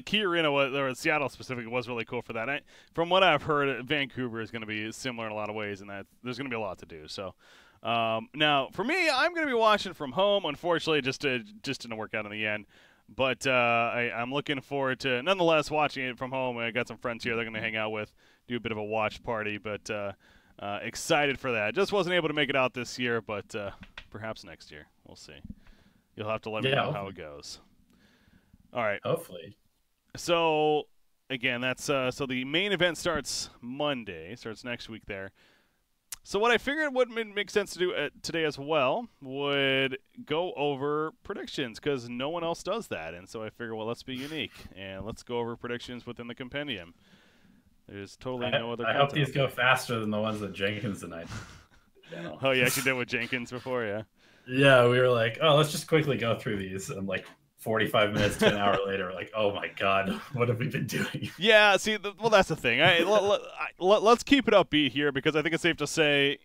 Key Arena, or Seattle specifically, was really cool for that. From what I've heard, Vancouver is going to be similar in a lot of ways, and that there's going to be a lot to do. So, now for me, I'm going to be watching from home. Unfortunately, just didn't work out in the end. But I'm looking forward to nonetheless watching it from home. I got some friends here they're going to hang out with, do a bit of a watch party. But excited for that. Just wasn't able to make it out this year, but perhaps next year. We'll see. You'll have to let me know how it goes. All right. Hopefully. So, again, that's so the main event starts Monday, starts next week there. So what I figured would make sense to do today as well would go over predictions, because no one else does that. And so I figured, well, let's be unique, and let's go over predictions within the Compendium. There's totally no other. I hope these go faster than the ones that Jenkins and I did. Oh, you actually did with Jenkins before, yeah? Yeah, we were like, oh, let's just quickly go through these. And like 45 minutes to an hour later, we're like, oh my God, what have we been doing? Yeah, see, well, that's the thing. Let's keep it upbeat here, because I think it's safe to say,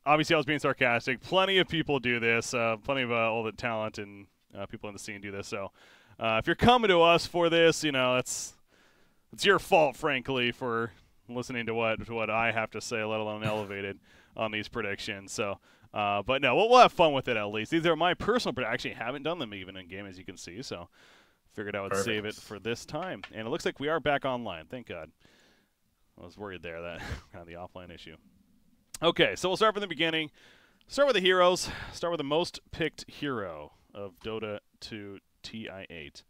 obviously I was being sarcastic. Plenty of people do this. Plenty of all the talent and people in the scene do this. So if you're coming to us for this, it's your fault, frankly, for listening to what I have to say, let alone elevated on these predictions. So. But no, we'll have fun with it at least. These are my personal, but I actually haven't done them even in game, as you can see. So figured I would save it for this time. And it looks like we are back online. Thank God. I was worried there that kind of the offline issue. Okay, so we'll start from the beginning. Start with the heroes. Start with the most picked hero of Dota 2 TI8.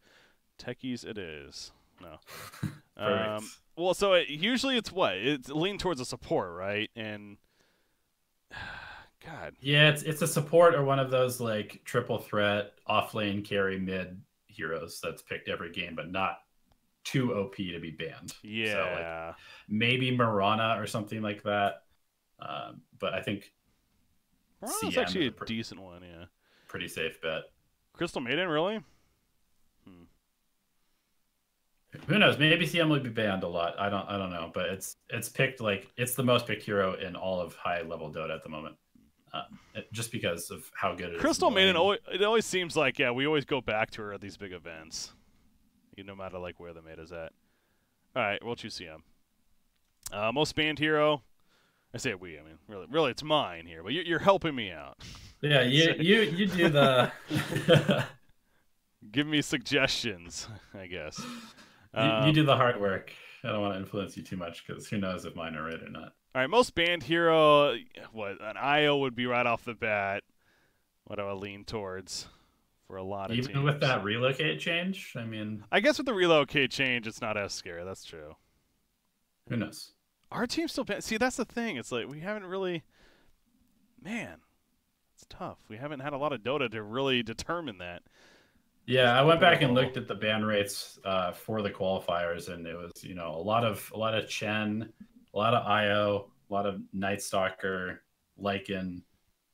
Techies it is. No. Well, so usually it's what? It's leaned towards a support, right? And God. Yeah, it's a support or one of those like triple threat off lane carry mid heroes that's picked every game, but not too OP to be banned. Yeah. So, like, maybe Mirana or something like that. But I think Mirana's actually a decent one, yeah. Pretty safe bet. Crystal Maiden, really? Who knows? Maybe CM will be banned a lot. I don't know, but it's picked like it's the most picked hero in all of high level Dota at the moment. Just because of how good it is. Crystal Maiden, it always seems like, yeah, we always go back to her at these big events, no matter like where the meta's at. All right, we'll choose CM. Most banned hero. I say we. I mean, really, it's mine here, but you're helping me out. Yeah, you do the. Give me suggestions, I guess. You do the hard work. I don't want to influence you too much, because who knows if mine are right or not. All right, most banned hero, an IO would be right off the bat. What do I lean towards for a lot of teams? Even with that relocate change? I mean... I guess with the relocate change, it's not as scary. That's true. Who knows? Our team's still banned. See, that's the thing. It's like we haven't really... Man, it's tough. We haven't had a lot of Dota to really determine that. Yeah, I went back and looked at the ban rates for the qualifiers, and it was, a lot of Chen, a lot of IO, a lot of Night Stalker, Lycan,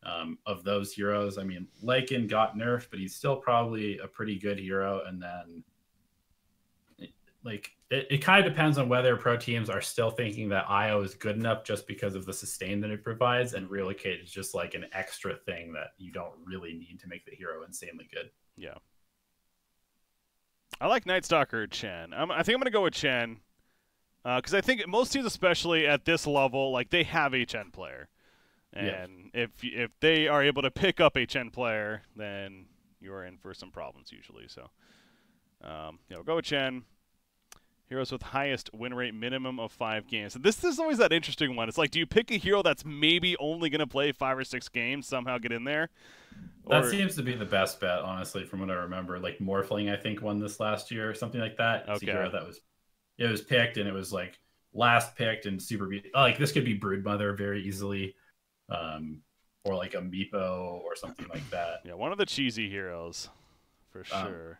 of those heroes. I mean, Lycan got nerfed, but he's still probably a pretty good hero. And then, it kind of depends on whether pro teams are still thinking that IO is good enough just because of the sustain that it provides, and relocate is just like an extra thing that you don't really need to make the hero insanely good. Yeah. I like Night Stalker Chen. I think I'm going to go with Chen. Because I think most teams, especially at this level, like they have a Chen player. And if they are able to pick up a Chen player, then you're in for some problems usually. So, we'll go with Chen. Heroes with highest win rate, minimum of 5 games. So this is always that interesting one. It's like, do you pick a hero that's maybe only going to play 5 or 6 games, somehow get in there? That seems to be the best bet, honestly, from what I remember. Like Morphling, I think, won this last year or something like that. It's okay. A hero that was picked, and it was like last picked and super like this could be Broodmother very easily, or like a Meepo or something like that. Yeah, one of the cheesy heroes for sure.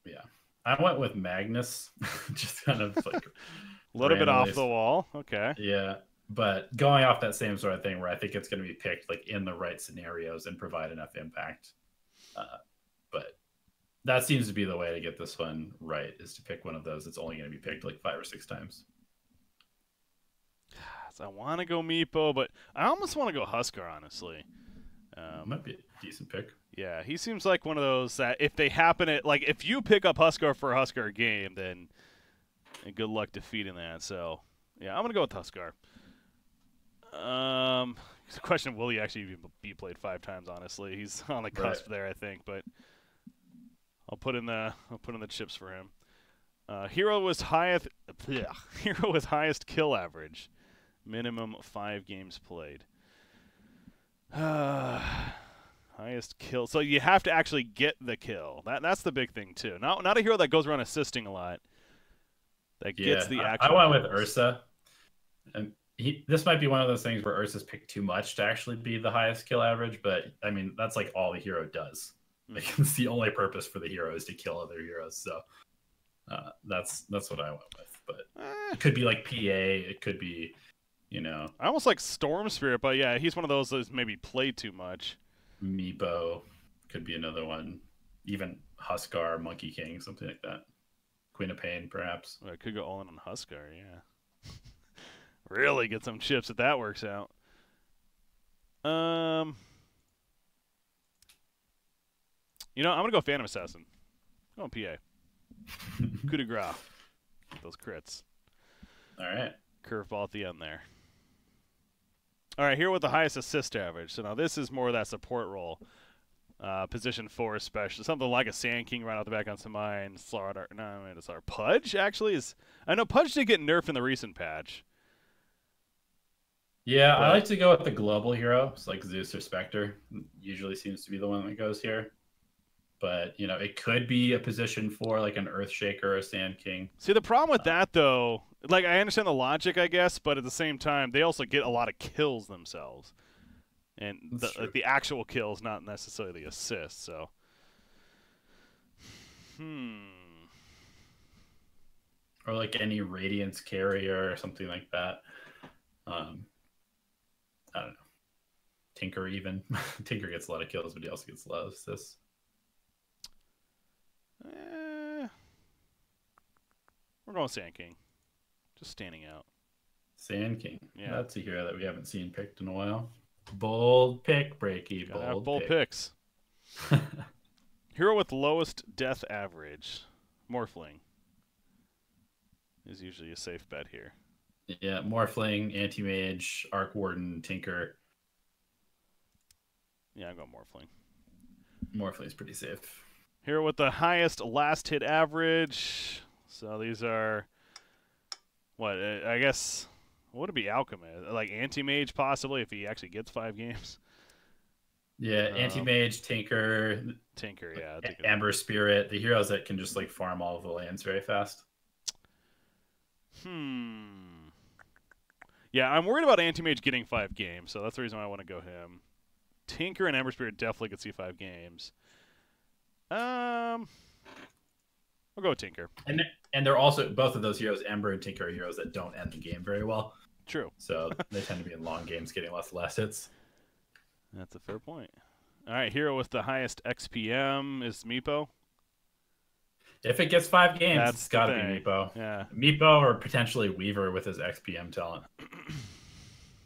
Yeah, I went with Magnus, just kind of like a little bit off the wall. Okay. Yeah, But going off that same sort of thing, where I think it's going to be picked like in the right scenarios and provide enough impact. But that seems to be the way to get this one right, is to pick one of those that's only going to be picked like 5 or 6 times. So I want to go Meepo, but I almost want to go Huskar, honestly. Might be a decent pick. Yeah, he seems like one of those that if they happen at, like, if you pick up Huskar for a Huskar game, then good luck defeating that. So, yeah, I'm going to go with Huskar. It's a question, will he actually be played 5 times, honestly? He's on the cusp there, I think, but I'll put in the chips for him. Hero was highest kill average. Minimum 5 games played. Highest kill. So you have to actually get the kill. That's the big thing too. Not a hero that goes around assisting a lot. That gets the actual. I went with Ursa. And this might be one of those things where Ursa's picked too much to actually be the highest kill average, but I mean that's like all the hero does. Like, it's the only purpose for the hero is to kill other heroes. So that's what I went with. But it could be like PA. It could be, I almost like Storm Spirit, but yeah, he's one of those that's maybe played too much. Meepo could be another one. Even Huskar, Monkey King, something like that. Queen of Pain, perhaps. Well, I could go all in on Huskar, yeah. Really get some chips if that works out. I'm gonna go Phantom Assassin. I'm going PA. Coup de grace. Those crits. All right. Curveball at the end there. All right, here with the highest assist average. So now this is more of that support role. Position 4 especially. Something like a Sand King right out the back on some mine. Slaughter. No, I mean, sorry. Pudge, actually, is... I know Pudge did get nerfed in the recent patch. Yeah, I like to go with the global hero. It's like Zeus or Spectre. Usually seems to be the one that goes here. But, it could be a position for like an Earthshaker or a Sand King. See, the problem with that, though, like, I understand the logic, I guess, but at the same time, they also get a lot of kills themselves. And the actual kills, not necessarily the assists, so. Or like any Radiance carrier or something like that. I don't know. Tinker even. Tinker gets a lot of kills, but he also gets a lot of assists. We're going Sand King. Just standing out. Sand King. Yeah. That's a hero that we haven't seen picked in a while. Bold pick, Breaky. Bold picks. Hero with lowest death average. Morphling is usually a safe bet here. Yeah, Morphling, Anti-Mage, Arc Warden, Tinker. Yeah, I'm going Morphling. Morphling's pretty safe. Hero with the highest last hit average. So these are, what, I guess, what would it be Alchemist? Like Anti-Mage possibly if he actually gets 5 games? Yeah, Anti-Mage, Tinker. Tinker, yeah. Amber Spirit. The heroes that can just like farm all of the lands very fast. Yeah, I'm worried about Anti-Mage getting 5 games, so that's the reason why I want to go him. Tinker and Amber Spirit definitely could see 5 games. I'll go Tinker. And they're also, both of those heroes, Ember and Tinker, are heroes that don't end the game very well. True. So they tend to be in long games getting lots of last hits. That's a fair point. All right, hero with the highest XPM is Meepo. If it gets 5 games, it's got to be Meepo. Yeah. Meepo or potentially Weaver with his XPM talent.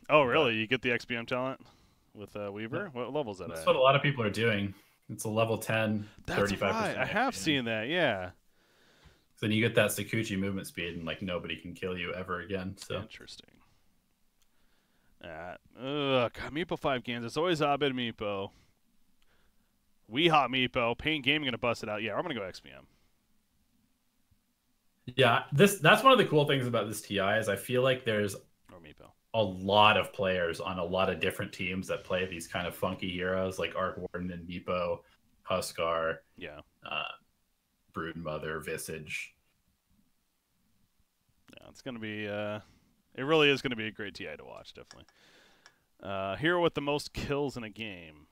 Oh, really? You get the XPM talent with Weaver? Yeah. What level is that That's at? what a lot of people are doing. It's a level 10, That's 35%. Right. I have seen that, yeah. Then you get that Sakuchi movement speed, and like nobody can kill you ever again. So interesting. God, Meepo 5 games. It's always Abed Meepo. Hot Meepo. Pain Gaming gonna bust it out. Yeah, I'm gonna go XPM. Yeah, that's one of the cool things about this TI is I feel like there's a lot of players on a lot of different teams that play these kind of funky heroes like Arc Warden and Meepo, Huskar, Brood Mother, Visage. Yeah, it's gonna be it really is gonna be a great TI to watch, definitely. Hero with the most kills in a game.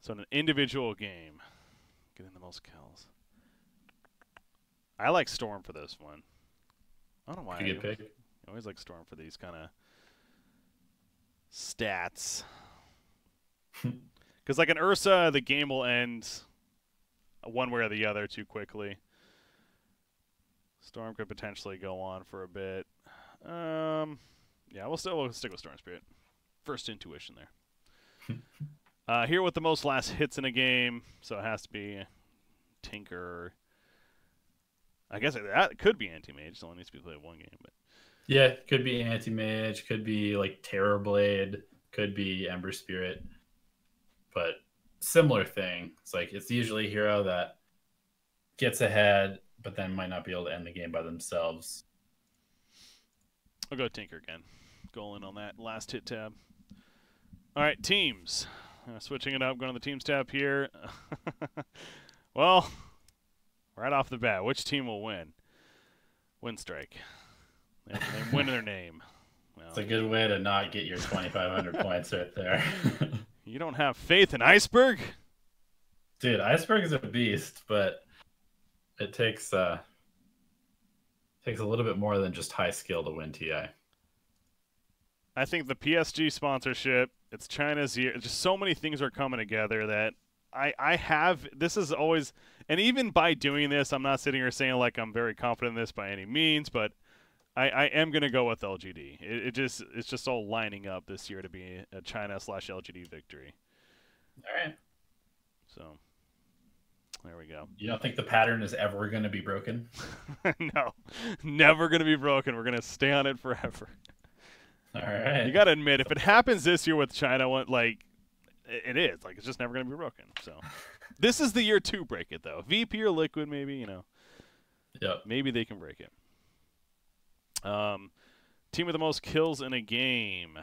So in an individual game, getting the most kills. I like Storm for this one. I don't know why. Good pick. I always like Storm for these kind of Stats. Because like an Ursa, the game will end one way or the other too quickly. Storm could potentially go on for a bit. Yeah, we'll stick with Storm Spirit. First intuition there. Here with the most last hits in a game, so it has to be Tinker. I guess that could be Anti-Mage. It only needs to be played one game. But yeah, could be Anti-Mage, could be like Terrorblade, could be Ember Spirit. But similar thing. It's like it's usually a hero that gets ahead, but then might not be able to end the game by themselves. I'll go Tinker again. Go in on that last hit tab. All right, teams. Switching it up, going to the teams tab here. Well, right off the bat, which team will win? Windstrike. They win their name. Well, it's a good way to not get your 2,500 points right there. You don't have faith in Iceberg? Dude, Iceberg is a beast, but it takes a little bit more than just high skill to win TI. I think the PSG sponsorship, it's China's year. Just so many things are coming together that I have. This is always, and even by doing this, I'm not sitting here saying like I'm very confident in this by any means, but I am going to go with LGD. It's just all lining up this year to be a China/LGD victory. All right. So there we go. You don't think the pattern is ever going to be broken? No, never going to be broken. We're going to stay on it forever. All right. You got to admit, if it happens this year with China, like it is, like it's just never going to be broken. So this is the year to break it, though. VP or Liquid, maybe, Yep. Maybe they can break it. Team with the most kills in a game.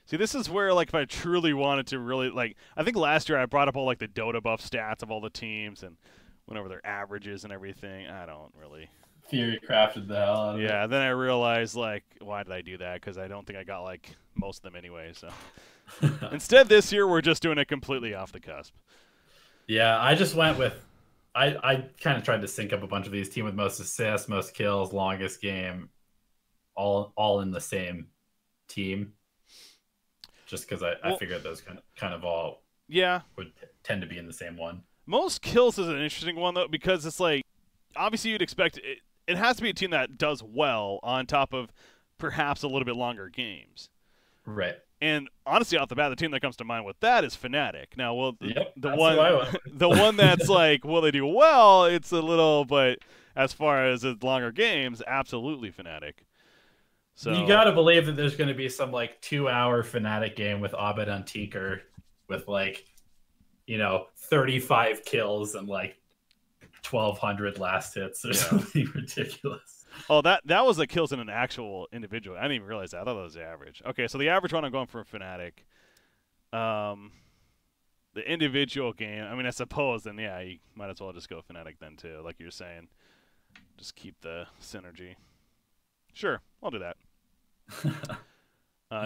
See, this is where, like, if I truly wanted to really, like, I think last year I brought up all, like, the Dota buff stats of all the teams and went over their averages and everything. I don't really. Theory crafted the hell out of it. Yeah, then I realized, like, why did I do that? Because I don't think I got, like, most of them anyway, so. Instead, this year, we're just doing it completely off the cusp. Yeah, I just went with, I kind of tried to sync up a bunch of these. Team with most assists, most kills, longest game, all in the same team. Just because I figured those kind of all would tend to be in the same one. Most kills is an interesting one, though, because it's like, obviously you'd expect it has to be a team that does well on top of perhaps a little bit longer games. Right. And honestly, off the bat, the team that comes to mind with that is Fnatic. Now, well, the one that's like, will they do well? It's a little, but as far as the longer games, absolutely Fnatic. So you got to believe that there's going to be some like 2-hour Fnatic game with Abed on Tinker with like, 35 kills and like 1,200 last hits or something ridiculous. Oh, that was the kills in an actual individual. I didn't even realize that. I thought that was the average. Okay, so the average one I'm going for Fnatic. The individual game, I mean, I suppose then, yeah, you might as well just go Fnatic then too, like you're saying. Just keep the synergy. Sure, I'll do that.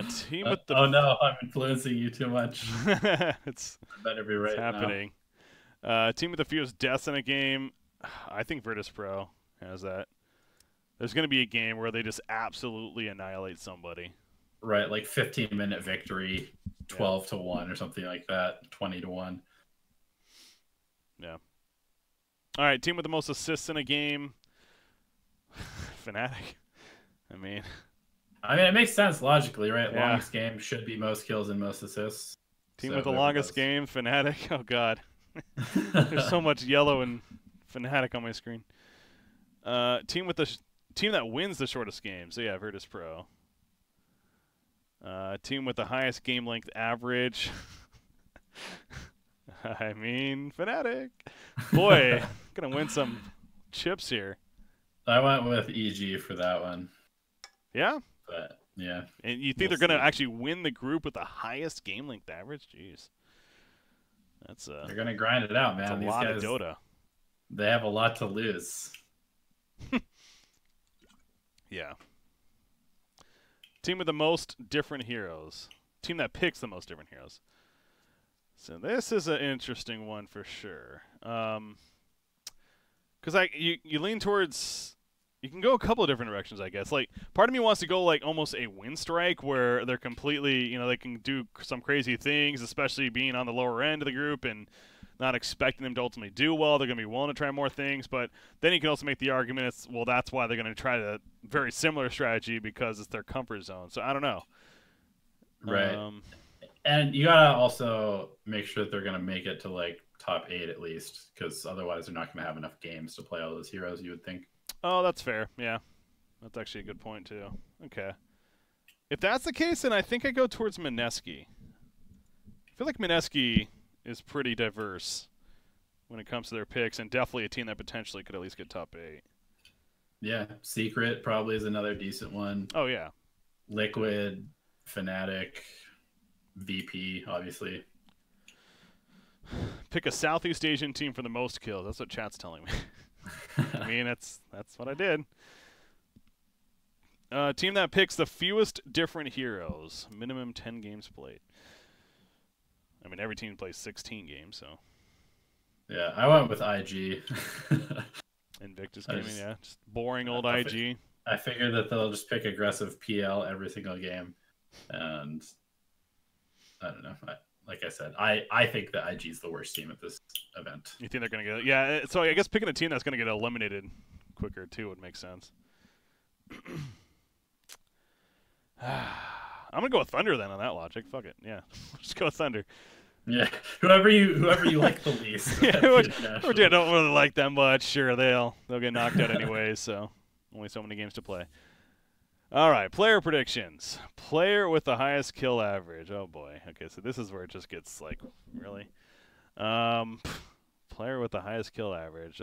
Team with the... Oh no, I'm influencing you too much. It's better be right happening. Team with the fewest deaths in a game. I think Virtus Pro has that. There's going to be a game where they just absolutely annihilate somebody. Right, like 15-minute victory, 12-1 or something like that, 20-1. Yeah. All right, team with the most assists in a game. Fnatic. I mean, it makes sense logically, right? Yeah. Longest game should be most kills and most assists. Team with the longest game, Fnatic. Oh God, there's so much yellow and Fnatic on my screen. Team that wins the shortest game. So yeah, Virtus Pro. Team with the highest game length average. I mean, Fnatic. Boy, gonna win some chips here. I went with EG for that one. Yeah? But, yeah. And you think they're going to actually win the group with the highest game length average? Jeez. They're going to grind it out, man. These guys, of Dota. They have a lot to lose. Yeah. Team with the most different heroes. Team that picks the most different heroes. So this is an interesting one for sure. Because you lean towards... you can go a couple of different directions, I guess. Like, part of me wants to go like almost a win strike where they're completely, they can do some crazy things, especially being on the lower end of the group and not expecting them to ultimately do well. They're going to be willing to try more things, but then you can also make the argument, that's why they're going to try the very similar strategy because it's their comfort zone. So I don't know. Right. And you got to also make sure that they're going to make it to like top 8 at least, because otherwise they're not going to have enough games to play all those heroes, you would think. Oh, that's fair. Yeah. That's actually a good point, too. Okay. If that's the case, then I think I go towards Mineski. I feel like Mineski is pretty diverse when it comes to their picks, and definitely a team that potentially could at least get top 8. Yeah. Secret probably is another decent one. Oh, yeah. Liquid, Fnatic, VP, obviously. Pick a Southeast Asian team for the most kills. That's what chat's telling me. I mean, that's what I did. Team that picks the fewest different heroes. Minimum 10 games played. I mean, every team plays 16 games, so. Yeah, I went with IG. Invictus Gaming, yeah. Just boring old IG. I figured that they'll just pick aggressive PL every single game. And I don't know. Like I said, I think that IG is the worst team at this event. You think they're going to get... Yeah, so I guess picking a team that's going to get eliminated quicker, too, would make sense. I'm going to go with Thunder, then, on that logic. Fuck it. Yeah, just go with Thunder. Yeah, whoever you like the least. Yeah, which I don't really like that much. Sure, they'll get knocked out anyways, so only so many games to play. All right, player predictions. Player with the highest kill average. Oh boy. Okay, so this is where it just gets like really. Player with the highest kill average.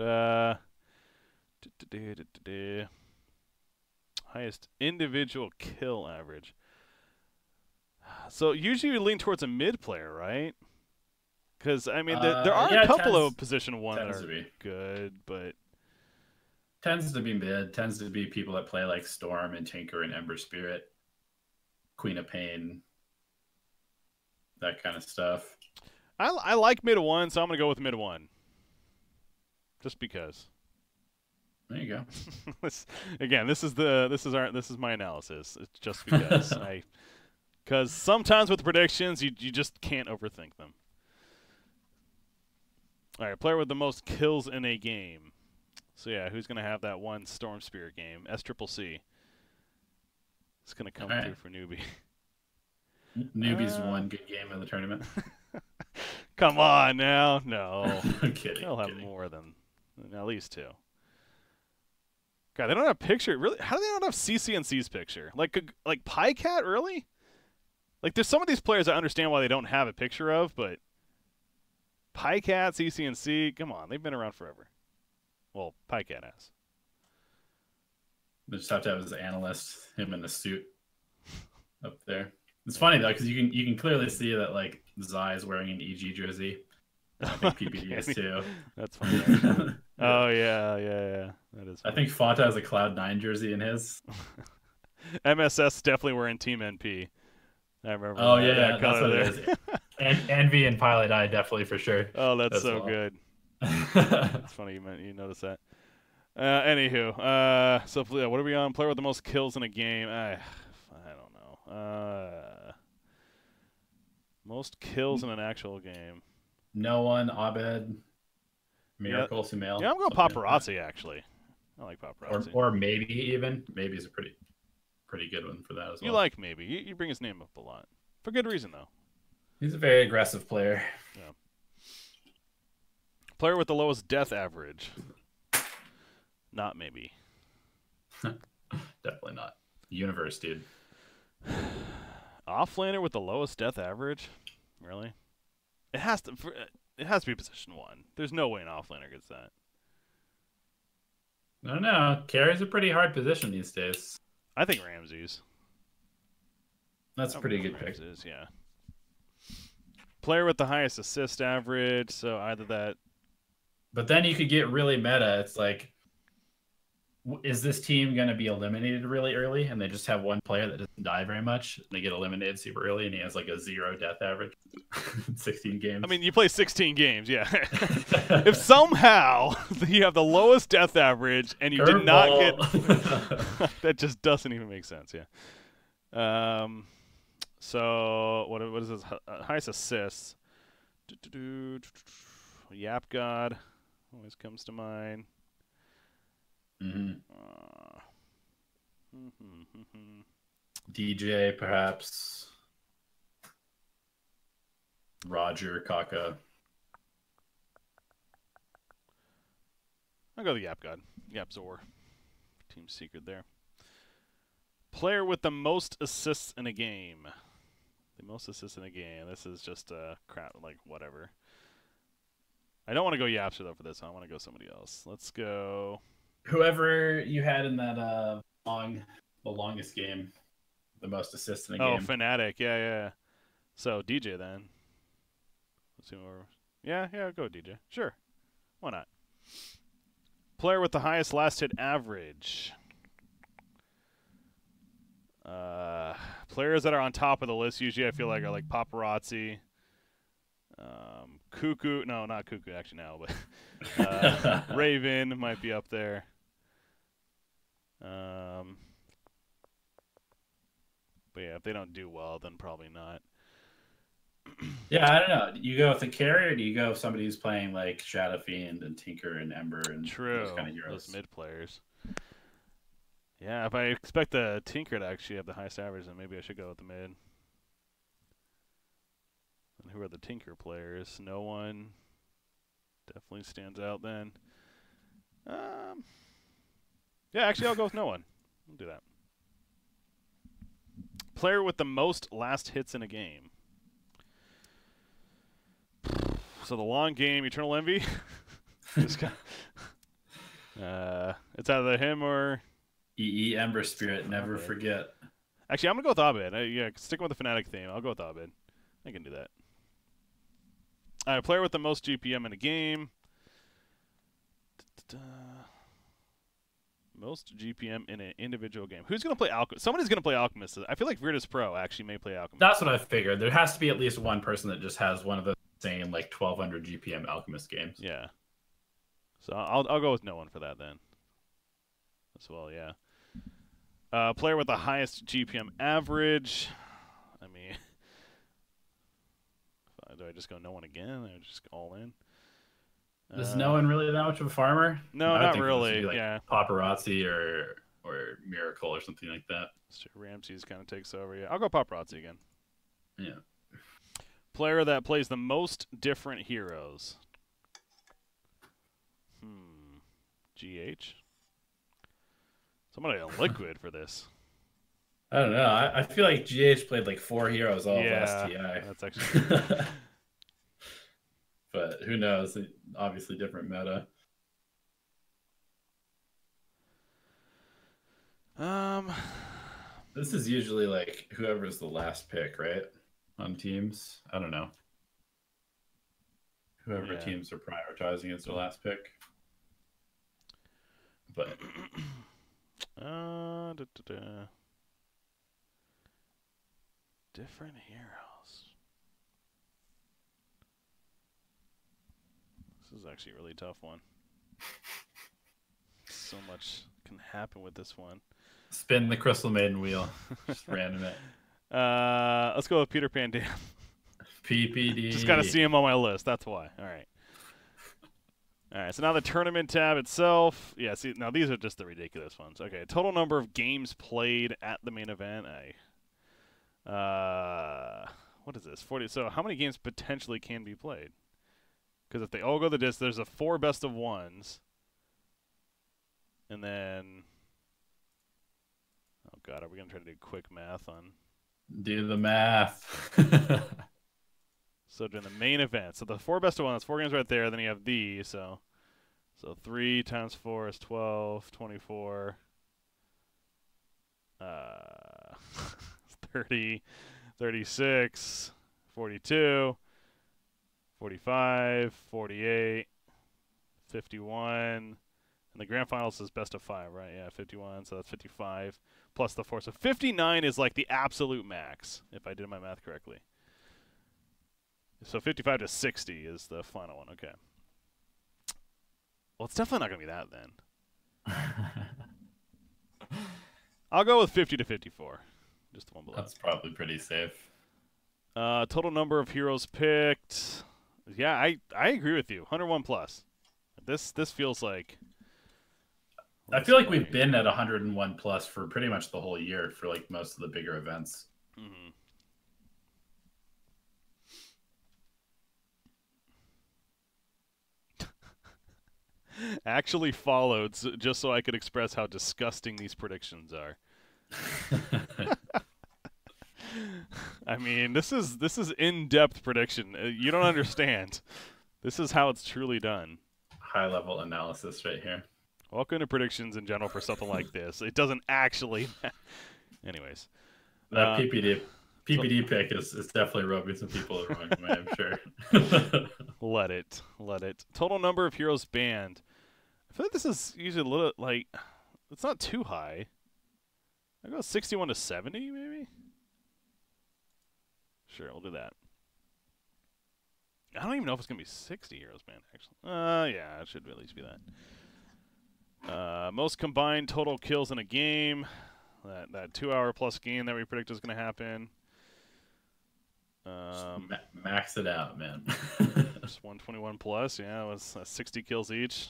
Highest individual kill average. So usually you lean towards a mid player, right? Because I mean, there are a couple of position 1 that are good, but. Tends to be mid. Tends to be people that play like Storm and Tinker and Ember Spirit, Queen of Pain, that kind of stuff. I like mid 1, so I'm gonna go with mid 1. Just because. There you go. This is my analysis. It's just because because sometimes with predictions you just can't overthink them. All right, player with the most kills in a game. So yeah, who's gonna have that one Storm Spirit game? SCCC. It's gonna come through for Newbie. Newbie's one good game in the tournament. Come on now, no. I'm kidding. They'll have more than at least 2. God, they don't have a picture. Really? How do they not have CCNC's picture? Like PyCat, really? Like, there's some of these players I understand why they don't have a picture of, but PyCat, CCNC, come on, they've been around forever. Well, PyCat has. They just have to have his analyst, him in the suit up there. It's funny though, because you can clearly see that like Zai is wearing an EG jersey. I think PPD is too. That's funny. Oh yeah. That is funny. I think Fanta has a Cloud9 jersey in his. MSS definitely wearing Team NP. I remember. Oh yeah, that's what there. it is. And Envy and Pilot Eye definitely for sure. Oh, that's so good. It's funny you noticed that. Anywho, so what are we on? Player with the most kills in a game. I don't know. Most kills in an actual game. No one. Abed. Miracle. Sumail. Yeah, I'm going Paparazzi actually. I like Paparazzi. Or maybe even. Maybe is a pretty good one for that as well. You like maybe. You bring his name up a lot for good reason though. He's a very aggressive player. Yeah. Player with the lowest death average. Not maybe. Definitely not. Universe, dude. Offlaner with the lowest death average? Really? It has to be position 1. There's no way an offlaner gets that. I don't know. Carry's a pretty hard position these days. I think Ramses. That's a pretty good pick. Ramses, yeah. Player with the highest assist average, so either that. But then you could get really meta. It's like Is this team going to be eliminated really early, and they just have one player that doesn't die very much, and they get eliminated super early, and he has like a 0 death average in 16 games? I mean, you play 16 games, yeah. If somehow you have the lowest death average and you did not get, that just doesn't even make sense, yeah. So what is his highest assists? Yap God always comes to mind. DJ, perhaps. Roger, Kaka. I'll go the Yap God. Yap Zor. Team secret there. Player with the most assists in a game. The most assists in a game. This is just crap, like whatever. I don't want to go Yapster though for this. I want to go somebody else. Let's go. Whoever you had in that the longest game, the most assists in a game. Oh, Fnatic. Yeah. So DJ then. Let's see more. Yeah, go DJ. Sure. Why not? Player with the highest last hit average. Players that are on top of the list usually I feel like are like Paparazzi. Cuckoo. No, not Cuckoo actually now, but Raven might be up there. But yeah, if they don't do well, then probably not. Yeah, I don't know. Do you go with the carry, or do you go with somebody who's playing like Shadow Fiend and Tinker and Ember and those kind of heroes? Those mid players. Yeah, if I expect the Tinker to actually have the highest average, then maybe I should go with the mid. And who are the Tinker players? No one definitely stands out then. Yeah, actually I'll go with no one. I'll do that. Player with the most last hits in a game. So the long game, Eternal Envy. It's either him or EE Ember Spirit. Never forget. Actually, I'm gonna go with Abed. Yeah, sticking with the Fnatic theme, I'll go with Abed. I can do that. All right, player with the most GPM in a game. Most GPM in an individual game. Who's gonna play Alchemist? Somebody's gonna play Alchemist. I feel like Virtus Pro actually may play Alchemist. That's what I figured. There has to be at least one person that just has one of the same like 1200 GPM Alchemist games. Yeah. So I'll go with no one for that then. As well, yeah. Player with the highest GPM average. I mean, do I just go no one again? Or just go all in? Is no one really that much of a farmer? No, not really. Like yeah, Paparazzi or Miracle or something like that. Ramses kind of takes over. Yeah, I'll go Paparazzi again. Yeah. Player that plays the most different heroes. GH. Somebody on Liquid for this. I don't know. I feel like GH played like 4 heroes all of last TI. That's actually. But who knows? Obviously different meta. This is usually like whoever's the last pick, right? On teams. I don't know. Whoever teams are prioritizing as their last pick. But different heroes. This is actually a really tough one. So much can happen with this one. Spin the Crystal Maiden wheel. Just random it. Let's go with Peter Pan Dam. PPD. Just gotta see him on my list. That's why. All right. All right. So now the tournament tab itself. Yeah. See, now these are just the ridiculous ones. Okay. Total number of games played at the main event. What is this? 40. So how many games potentially can be played? Because if they all go the distance, there's a 4 best of ones. And then, oh god, are we gonna try to do quick math on? Do the math. So during the main event, so the 4 best of 1, that's 4 games right there. Then you have these, so 3 times 4 is 12, 24, 30, 36, 42, 45, 48, 51, And the grand finals is best of 5, right? Yeah, 51, so that's 55 plus the 4. So 59 is like the absolute max, if I did my math correctly. So 55 to 60 is the final one. Okay. Well, it's definitely not going to be that then. I'll go with 50 to 54. Just the one below. That's probably pretty safe. Total number of heroes picked. Yeah, I agree with you. 101 plus. This feels like... I feel like we've been at 101 plus for pretty much the whole year for like most of the bigger events. Mm-hmm. Actually followed just so I could express how disgusting these predictions are. I mean, this is in-depth prediction. You don't understand. This is how it's truly done. High-level analysis right here. Welcome to predictions in general for something like this. It doesn't actually... Anyways. That PPD pick is definitely rubbing some people the wrong way, I'm sure. Let it. Total number of heroes banned. I feel like this is usually a little, like... It's not too high. I go 61 to 70, maybe? Sure, we'll do that. I don't even know if it's going to be 60 heroes banned, actually. Yeah, it should at least be that. Most combined total kills in a game. That 2-hour plus game that we predict is going to happen. Max it out, man. Just 121 plus. Yeah, it was 60 kills each.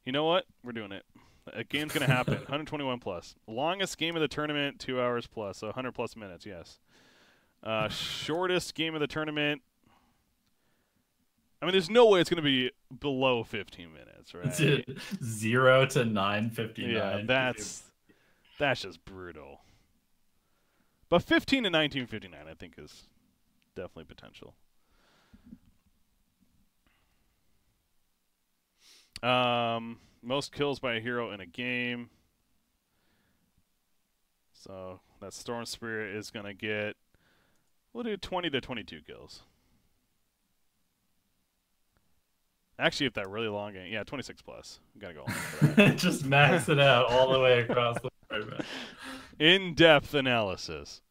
You know what? We're doing it. A game's going to happen. 121 plus. Longest game of the tournament, 2 hours plus. So 100 plus minutes, yes. Shortest game of the tournament. I mean, there's no way it's going to be below 15 minutes, right? 0 to 9:59. Yeah, that's just brutal. But 15 to 19:59, I think, is definitely potential. Most kills by a hero in a game. So that Storm Spirit is going to get, we'll do 20 to 22 kills. Actually, if that really long game, yeah, 26 plus. We gotta go on for that. Just max it out all the way across the board, man. In-depth analysis.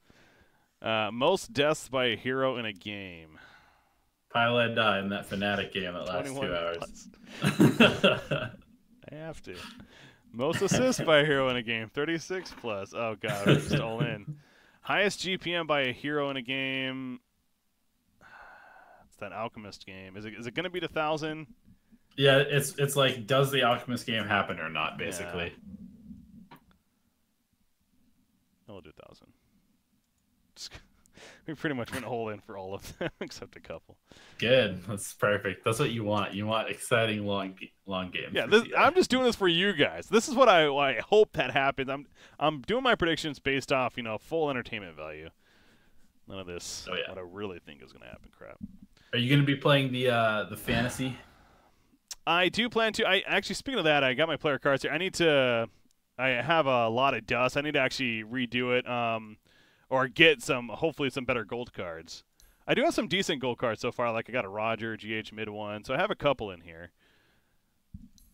Most deaths by a hero in a game. Pilot died in that Fnatic game that lasts 2 hours. I have to. Most assists by a hero in a game, 36 plus. Oh god, we're just all in. Highest GPM by a hero in a game. That Alchemist game. Is it going to beat 1,000? Yeah, it's like, does the Alchemist game happen or not, basically. Yeah. We'll do 1,000. We pretty much went all in for all of them, except a couple. Good. That's perfect. That's what you want. You want exciting, long games. Yeah, I'm just doing this for you guys. This is what I hope that happens. I'm doing my predictions based off, full entertainment value. None of this, what I really think is going to happen crap. Are you going to be playing the fantasy? I do plan to. I actually, speaking of that, I got my player cards here. I have a lot of dust. I need to actually redo it, or get hopefully some better gold cards. I do have some decent gold cards so far. Like I got a Roger, GH mid one, so I have a couple in here.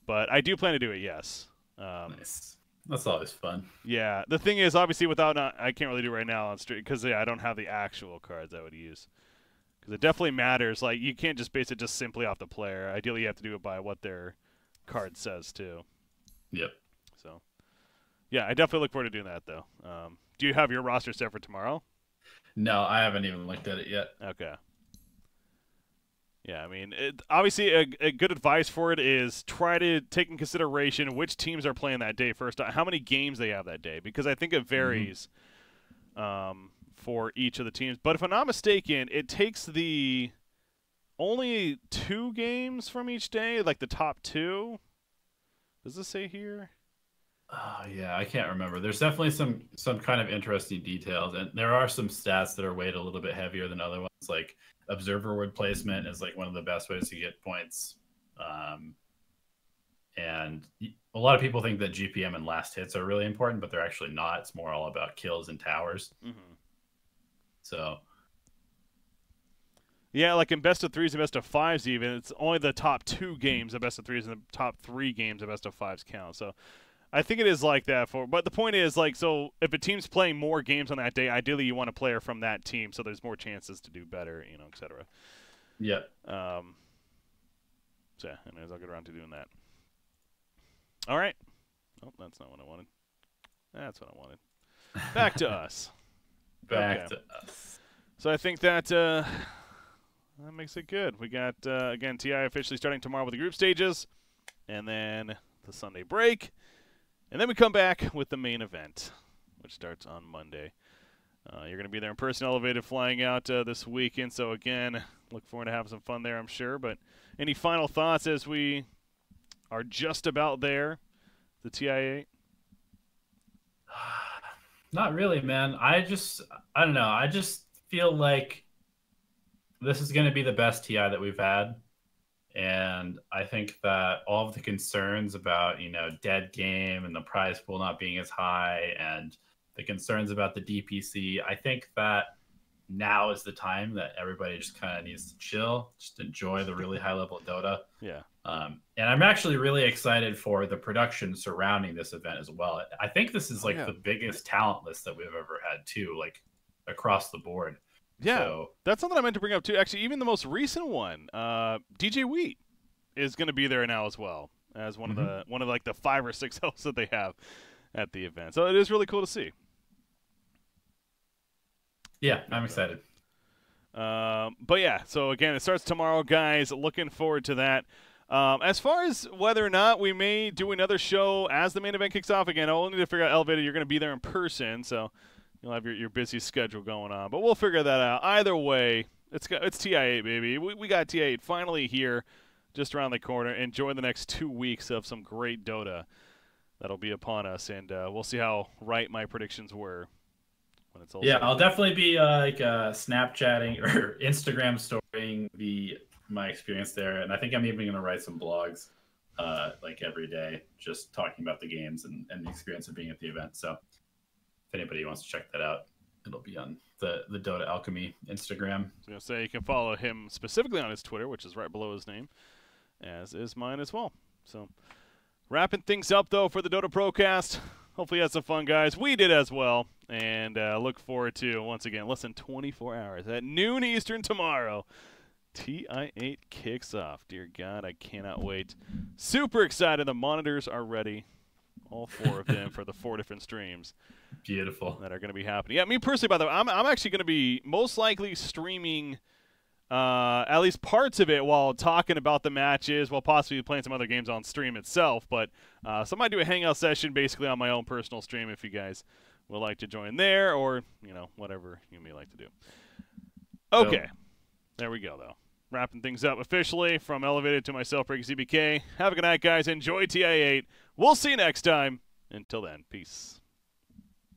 But I do plan to do it. Yes. Nice. That's always fun. Yeah. The thing is, obviously, I can't really do it right now on stream because I don't have the actual cards I would use. Because it definitely matters. Like, you can't just base it just simply off the player. Ideally, you have to do it by what their card says, too. Yep. So, yeah, I definitely look forward to doing that, though. Do you have your roster set for tomorrow? No, I haven't even looked at it yet. Okay. Yeah, I mean, obviously, a good advice for it is try to take in consideration which teams are playing that day first, how many games they have that day, because I think it varies. For each of the teams. But if I'm not mistaken, it takes only 2 games from each day, like the top 2. Does this say here? Oh, yeah, I can't remember. There's definitely some kind of interesting details, and there are some stats that are weighted a little bit heavier than other ones, like observer word placement is like one of the best ways to get points. And a lot of people think that GPM and last hits are really important, but they're actually not. It's more all about kills and towers. Mm-hmm. So, Yeah, like in best of threes and best of fives, even it's only the top 2 games of best of threes and the top 3 games of best of fives count. So I think it is like that for. But the point is, like, so if a team's playing more games on that day, ideally you want a player from that team, so there's more chances to do better, you know, etc. Yeah. So yeah, anyways, I'll get around to doing that. All right. Oh, that's not what I wanted. That's what I wanted. Back to us. Back to us. So I think that that makes it good. We got, again, TI officially starting tomorrow with the group stages, and then the Sunday break, and then we come back with the main event, which starts on Monday. You're going to be there in person, elevated, flying out this weekend, so again, look forward to having some fun there, I'm sure. But any final thoughts as we are just about there, the TI8? Not really, man. I don't know. I just feel like this is going to be the best TI that we've had. And I think that all of the concerns about, you know, dead game and the prize pool not being as high and the concerns about the DPC, I think that now is the time that everybody just kind of needs to chill, just enjoy the really high level Dota. Yeah. And I'm actually really excited for the production surrounding this event as well. I think this is like the biggest talent list that we've ever had too, like across the board. Yeah, so, that's something I meant to bring up too. Actually, even the most recent one, DJ Wheat is going to be there now as well as one of like the 5 or 6 hosts that they have at the event. So it is really cool to see. Yeah, I'm excited. But yeah, so again, it starts tomorrow, guys. Looking forward to that. As far as whether or not we may do another show as the main event kicks off, again, I'll need to figure out Elevated. You're going to be there in person, so you'll have your busy schedule going on. But we'll figure that out. Either way, it's TI8, baby. We got TI8 finally here, just around the corner. Enjoy the next 2 weeks of some great Dota that'll be upon us, and we'll see how right my predictions were. Yeah, I'll definitely be like Snapchatting or Instagram storying my experience there, and I think I'm even going to write some blogs like every day, just talking about the games and the experience of being at the event. So if anybody wants to check that out, it'll be on the Dota Alchemy Instagram. I was going to say you can follow him specifically on his Twitter, which is right below his name, as is mine as well. So wrapping things up, though, for the DotA Procast. Hopefully you had some fun, guys. We did as well. And look forward to, once again, less than 24 hours. At noon Eastern tomorrow, TI8 kicks off. Dear God, I cannot wait. Super excited. The monitors are ready. All 4 of them for the 4 different streams. Beautiful. That are going to be happening. Yeah, me personally, by the way, I'm actually going to be most likely streaming at least parts of it while talking about the matches, while possibly playing some other games on stream itself. But so I might do a hangout session basically on my own personal stream if you guys would like to join there, or, you know, whatever you may like to do. Okay. There we go, though. Wrapping things up officially from Elevated to myself, BreakyCPK. Have a good night, guys. Enjoy TI8. We'll see you next time. Until then, peace.